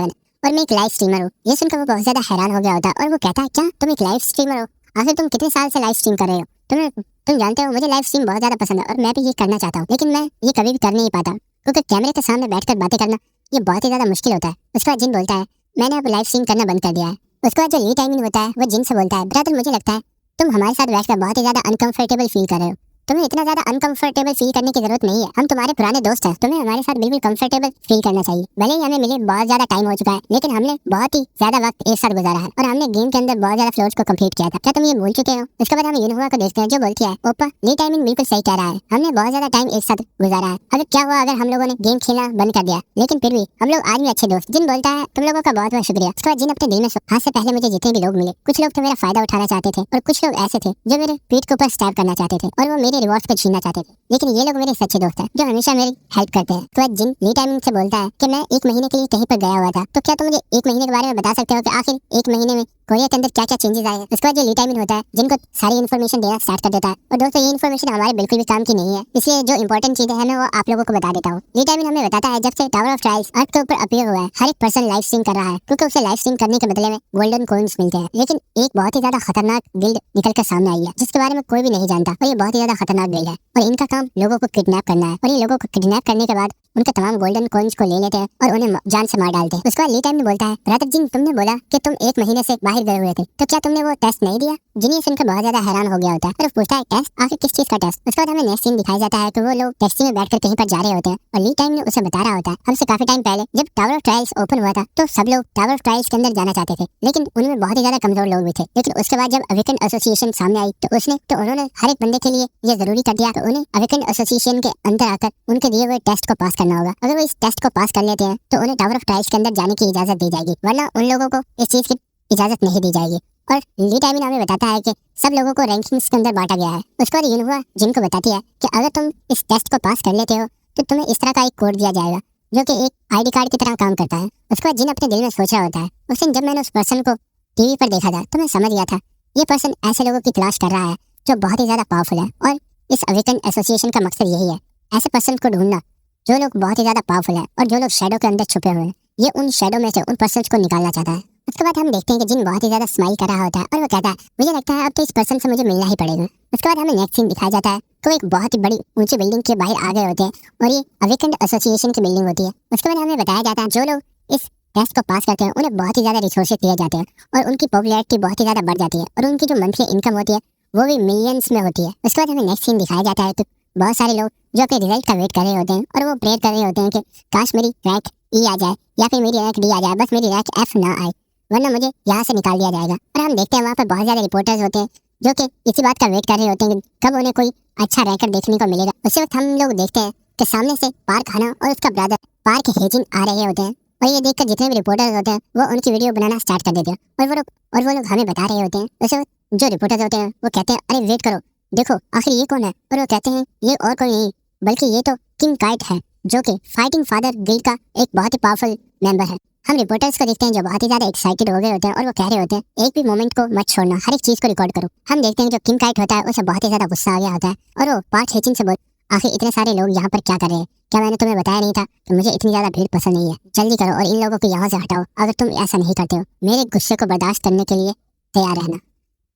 S1: और मैं एक लाइव स्ट्रीमर हूँ। ये सुनकर वो बहुत ज्यादा हैरान हो गया होता है और वो कहता है क्या तुम एक लाइव स्ट्रीमर हो? आखिर तुम कितने साल से लाइव स्ट्रीम कर रहे हो? तुम जानते हो मुझे लाइव स्ट्रीम बहुत ज्यादा पसंद है और मैं भी ये करना चाहता हूँ लेकिन मैं ये कभी भी कर नहीं पाता क्योंकि कैमरे के सामने बैठकर बातें करना ये बहुत ही ज्यादा मुश्किल होता है। उसके बाद जिन बोलता है मैंने अब लाइव स्ट्रीम करना बंद कर दिया है। उसके बाद जो ली टाइमिंग होता है वो जिन से बोलता है, ब्रदर मुझे लगता है तुम हमारे साथ बैठकर बहुत ही ज्यादा अनकंफर्टेबल फील कर रहे हो। तुम्हें इतना ज्यादा अनकंफर्टेबल फील करने की जरूरत नहीं है, हम तुम्हारे पुराने दोस्त हैं, तुम्हें हमारे साथ बिल्कुल कंफर्टेबल फील करना चाहिए। भले ही हमें मिले बहुत ज्यादा टाइम हो चुका है लेकिन हमने बहुत ही ज्यादा वक्त एक साथ गुजारा है और हमने गेम के अंदर बहुत ज्यादा फ्लोर्स को कंप्लीट किया था, क्या तुम ये भूल चुके हो? उसके बाद हम यूनोवा को देखते हैं जो बोलती है, ओपा ली टाइमिंग बिल्कुल सही कह रहा है, हमने बहुत ज्यादा टाइम एक साथ गुजारा है, अगर क्या हुआ अगर हम लोगों ने गेम खेलना बंद कर दिया, लेकिन फिर भी हम लोग आज भी अच्छे दोस्त। जिन बोलता है तुम लोगों का बहुत बहुत शुक्रिया। उसके बाद जिन अपने दिल में हाथ से पहले मुझे जितने भी लोग मिले कुछ लोग तो मेरा फायदा उठाना चाहते थे और कुछ लोग ऐसे थे जो मेरे पीठ के ऊपर स्टैब करना चाहते थे और वो मेरे रिवॉर्ड्स को छीनना चाहते थे, लेकिन ये लोग मेरे सच्चे दोस्त हैं जो हमेशा मेरी हेल्प करते हैं। तो जिन ली टाइमिंग से बोलता है कि मैं 1 महीने के लिए कहीं पर गया हुआ था, तो क्या तुम मुझे 1 महीने के बारे में बता सकते हो कि आखिर 1 महीने में कोरिया के अंदर क्या क्या चेंजेस आए हैं? उसके बाद जो ली टाइमिंग होता है जिनको सारी इन्फॉर्मेशन देना स्टार्ट कर देता है और दोस्तों ये इन्फॉर्मेशन हमारे बिल्कुल भी काम की नहीं है, इसलिए जो इंपॉर्टेंट चीजें हैं मैं वो आप लोगों को बता देता हूँ। ली टाइमिंग हमें बताता है जब से टावर ऑफ ट्रायल्स अर्थ के ऊपर अपीयर हुआ है हर एक पर्सन लाइव स्ट्रीम कर रहा है क्योंकि उसे लाइव स्ट्रीम करने के बदले में गोल्डन कॉइन्स मिलते हैं। लेकिन एक बहुत ही ज्यादा खतरनाक गिल्ड निकल कर सामने आई है जिसके बारे में कोई भी नहीं जानता और ये बहुत ही ज्यादा खतरनाक गिल्ड है और इनका काम लोगों को किडनैप करना है और ये लोगों को किडनैप करने के बाद उनके तमाम गोल्डन कॉइन्स को ले लेते हैं और उन्हें जान से मार डालते हैं। उसके बाद ली टाइम में बोलता है, ब्रदर जिन तुमने बोला कि तुम 1 महीने से बाहर गए हुए थे, तो क्या तुमने वो टेस्ट नहीं दिया? जिन्हें सुनकर बहुत ज्यादा हैरान हो गया होता है और पूछता है टेस्ट, आखिर किस चीज का टेस्ट? उसके बाद हमें नेक्स्ट सीन दिखाया जाता है कि वो लोग टैक्सी में बैठकर कहीं पर जा रहे होते हैं और ली टाइम ने उसे बता रहा होता है हमसे काफी टाइम पहले जब टावर ऑफ ट्रायल्स ओपन हुआ था तो सब लोग टावर ऑफ ट्रायल्स के अंदर जाना चाहते थे लेकिन उनमें बहुत ही ज्यादा कमजोर लोग भी थे। लेकिन उसके बाद जब अवेकन एसोसिएशन सामने आई तो उन्होंने हर एक बंदे के लिए ये जरूरी कर दिया कि उन्हें अवेकन एसोसिएशन के अंदर आकर उनके दिए हुए टेस्ट को पास करना होगा। अगर वो इस टेस्ट को पास कर लेते हैं तो उन्हें टावर ऑफ ट्रायल्स के अंदर जाने की इजाजत दी जाएगी, वरना उन लोगों को इस चीज की इजाजत नहीं दी जाएगी। और ली टाइमिंग हमें बताता है कि सब लोगों को रैंकिंग्स के अंदर बांटा गया है। उसके बाद यूनोवा जिनको बताती है कि अगर तुम इस टेस्ट को पास कर लेते हो तो तुम्हें इस तरह का एक कोड दिया जाएगा जो कि एक आईडी कार्ड की तरह काम करता है। उसके बाद जिन अपने दिल में सोच रहा होता है उस दिन जब मैंने उस पर्सन को टीवी पर देखा था तो मैं समझ गया था ये पर्सन ऐसे लोगों की तलाश कर रहा है जो बहुत ही ज्यादा पावरफुल है और इस अवेकन एसोसिएशन का मकसद यही है, ऐसे पर्सन को ढूंढना जो लोग बहुत ही ज्यादा पावरफुल है और जो लोग शैडो के अंदर छुपे हुए हैं, ये उन शैडो में से उन पर्सन्स को निकालना चाहता है। उसके बाद हम देखते हैं कि जिन बहुत ही ज्यादा स्माइल कर रहा होता है और वो कहता है मुझे लगता है अब तो इस पर्सन से मुझे मिलना ही पड़ेगा। उसके बाद हमें नेक्स्ट सीन दिखाया जाता है तो एक बहुत ही बड़ी ऊंची बिल्डिंग के बाहर आ गए होते हैं और ये अवेकन एसोसिएशन की बिल्डिंग होती है। उसके बाद हमें बताया जाता है जो लोग इस टेस्ट को पास करते हैं उन्हें बहुत ही ज्यादा रिसोर्सेज दिए जाते हैं और उनकी पॉपुलैरिटी बहुत ही ज्यादा बढ़ जाती है और उनकी जो मंथली इनकम होती है वो भी मिलियंस में होती है। उसके बाद हमें नेक्स्ट सीन दिखाया जाता है तो बहुत सारे लोग जो अपने रिजल्ट का वेट कर रहे होते हैं और वो प्रेयर कर रहे होते हैं कि काश मेरी रैंक ई आ जाए या फिर मेरी रैंक डी आ जाए, बस मेरी रैंक एफ ना आए वरना मुझे यहाँ से निकाल दिया जाएगा। और हम देखते हैं वहाँ पर बहुत ज़्यादा रिपोर्टर्स होते हैं जो कि इसी बात का वेट कर रहे होते हैं कि कब उन्हें कोई अच्छा रैंकर देखने को मिलेगा। उसी वक्त हम लोग देखते हैं कि सामने से पार्क हाना और उसका ब्रदर पार्क हेजिन आ रहे होते हैं और ये देखकर जितने भी रिपोर्टर्स होते हैं वो उनकी वीडियो बनाना स्टार्ट कर देते हैं और वो लोग हमें बता रहे होते हैं। उसी वक्त जो रिपोर्टर्स होते हैं वो कहते हैं अरे वेट करो देखो आखिर ये कौन है, और वो कहते हैं ये और कोई नहीं बल्कि ये तो किंग काइट है जो कि फाइटिंग फादर गिल्ड का एक बहुत ही पावरफुल मेंबर है। हम रिपोर्टर्स को देखते हैं जो बहुत ही ज्यादा एक्साइटेड हो गए होते हैं और वो कह रहे होते हैं एक भी मोमेंट को मत छोड़ना, हर एक चीज को रिकॉर्ड करो। हम देखते हैं जो किंग काइट होता है उसे बहुत ही ज्यादा गुस्सा आ गया होता है और वो पार्क हेचिन से बोल आखिर इतने सारे लोग यहाँ पर क्या कर रहे हैं, क्या मैंने तुम्हें बताया नहीं था कि मुझे इतनी ज्यादा भीड़ पसंद नहीं है, जल्दी करो और इन लोगों को यहाँ से हटाओ। अगर तुम ऐसा नहीं करते हो मेरे गुस्से को बर्दाश्त करने के लिए तैयार रहना।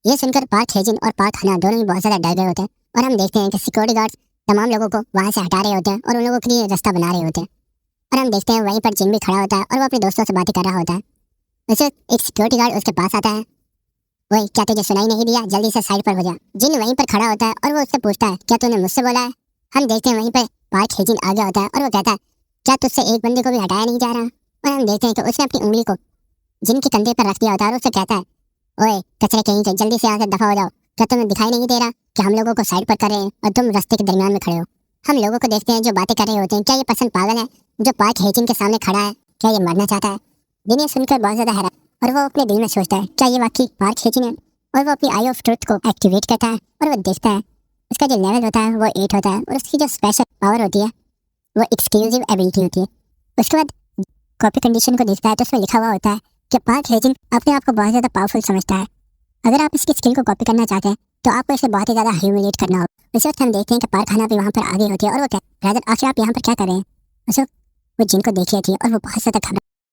S1: ये सुनकर पार्क हेजिन और पार्क हना दोनों ही बहुत ज्यादा डर गए होते हैं और हम देखते हैं कि सिक्योरिटी गार्ड्स तमाम लोगों को वहाँ से हटा रहे होते हैं और उन लोगों के लिए रास्ता बना रहे होते हैं। और हम देखते हैं वहीं पर जिन भी खड़ा होता है और वो अपने दोस्तों से बातें कर रहा होता है उसे एक सिक्योरिटी गार्ड उसके पास आता है। वही, क्या तुझे सुनाई नहीं दिया? जल्दी से साइड पर हो जा। जिन वहीं पर खड़ा होता है और वो उससे पूछता है, क्या तूने मुझसे बोला है? हम देखते हैं वहीं पर पार्क हेजिन आ गया होता है और वो कहता है, क्या तुझसे एक बंदे को भी हटाया नहीं जा रहा? और हम देखते हैं कि उसने अपनी उंगली को जिन के कंधे पर रख दिया होता है और उससे कहता है, ओए कचरे कहीं के, जल्दी से यहाँ से दफा हो जाओ। क्या तुम्हें दिखाई नहीं दे रहा कि हम लोगों को साइड पर कर रहे हैं और तुम रास्ते के दरमियान में खड़े हो? हम लोगों को देखते हैं जो बातें कर रहे होते हैं। क्या ये पर्सन पागल है जो पार्क हेजिन के सामने खड़ा है? क्या ये मरना चाहता है? दिन ये सुनकर बहुत ज्यादा हैरान और वो अपने दिल में सोचता है, क्या ये वाकई पार्क हेजिन है? और वो अपनी आई ऑफ ट्रुथ को एक्टिवेट करता है और वो देखता है उसका जो लेवल होता है वो 8 होता है और उसकी जो स्पेशल पावर होती है वो एक्सक्लूसिव एबिलिटी होती है। उसके बाद कॉपी कंडीशन को देखता है तो उसमें लिखा हुआ होता है कि पार्क हेजिन अपने आप को बहुत ज़्यादा पावरफुल समझता है। अगर आप इसकी स्किल को कॉपी करना चाहते हैं तो आपको इसे बहुत ही ज़्यादा ह्यूमिलेट करना होगा। उस वक्त हम देखते हैं कि पार्क खाना भी वहाँ पर आगे होती है और वो कहता है, ब्रदर आखिर आप यहाँ पर क्या कर रहे हैं? उस वक्त वो जिनको देखी थी और वो बहुत ज़्यादा घबरा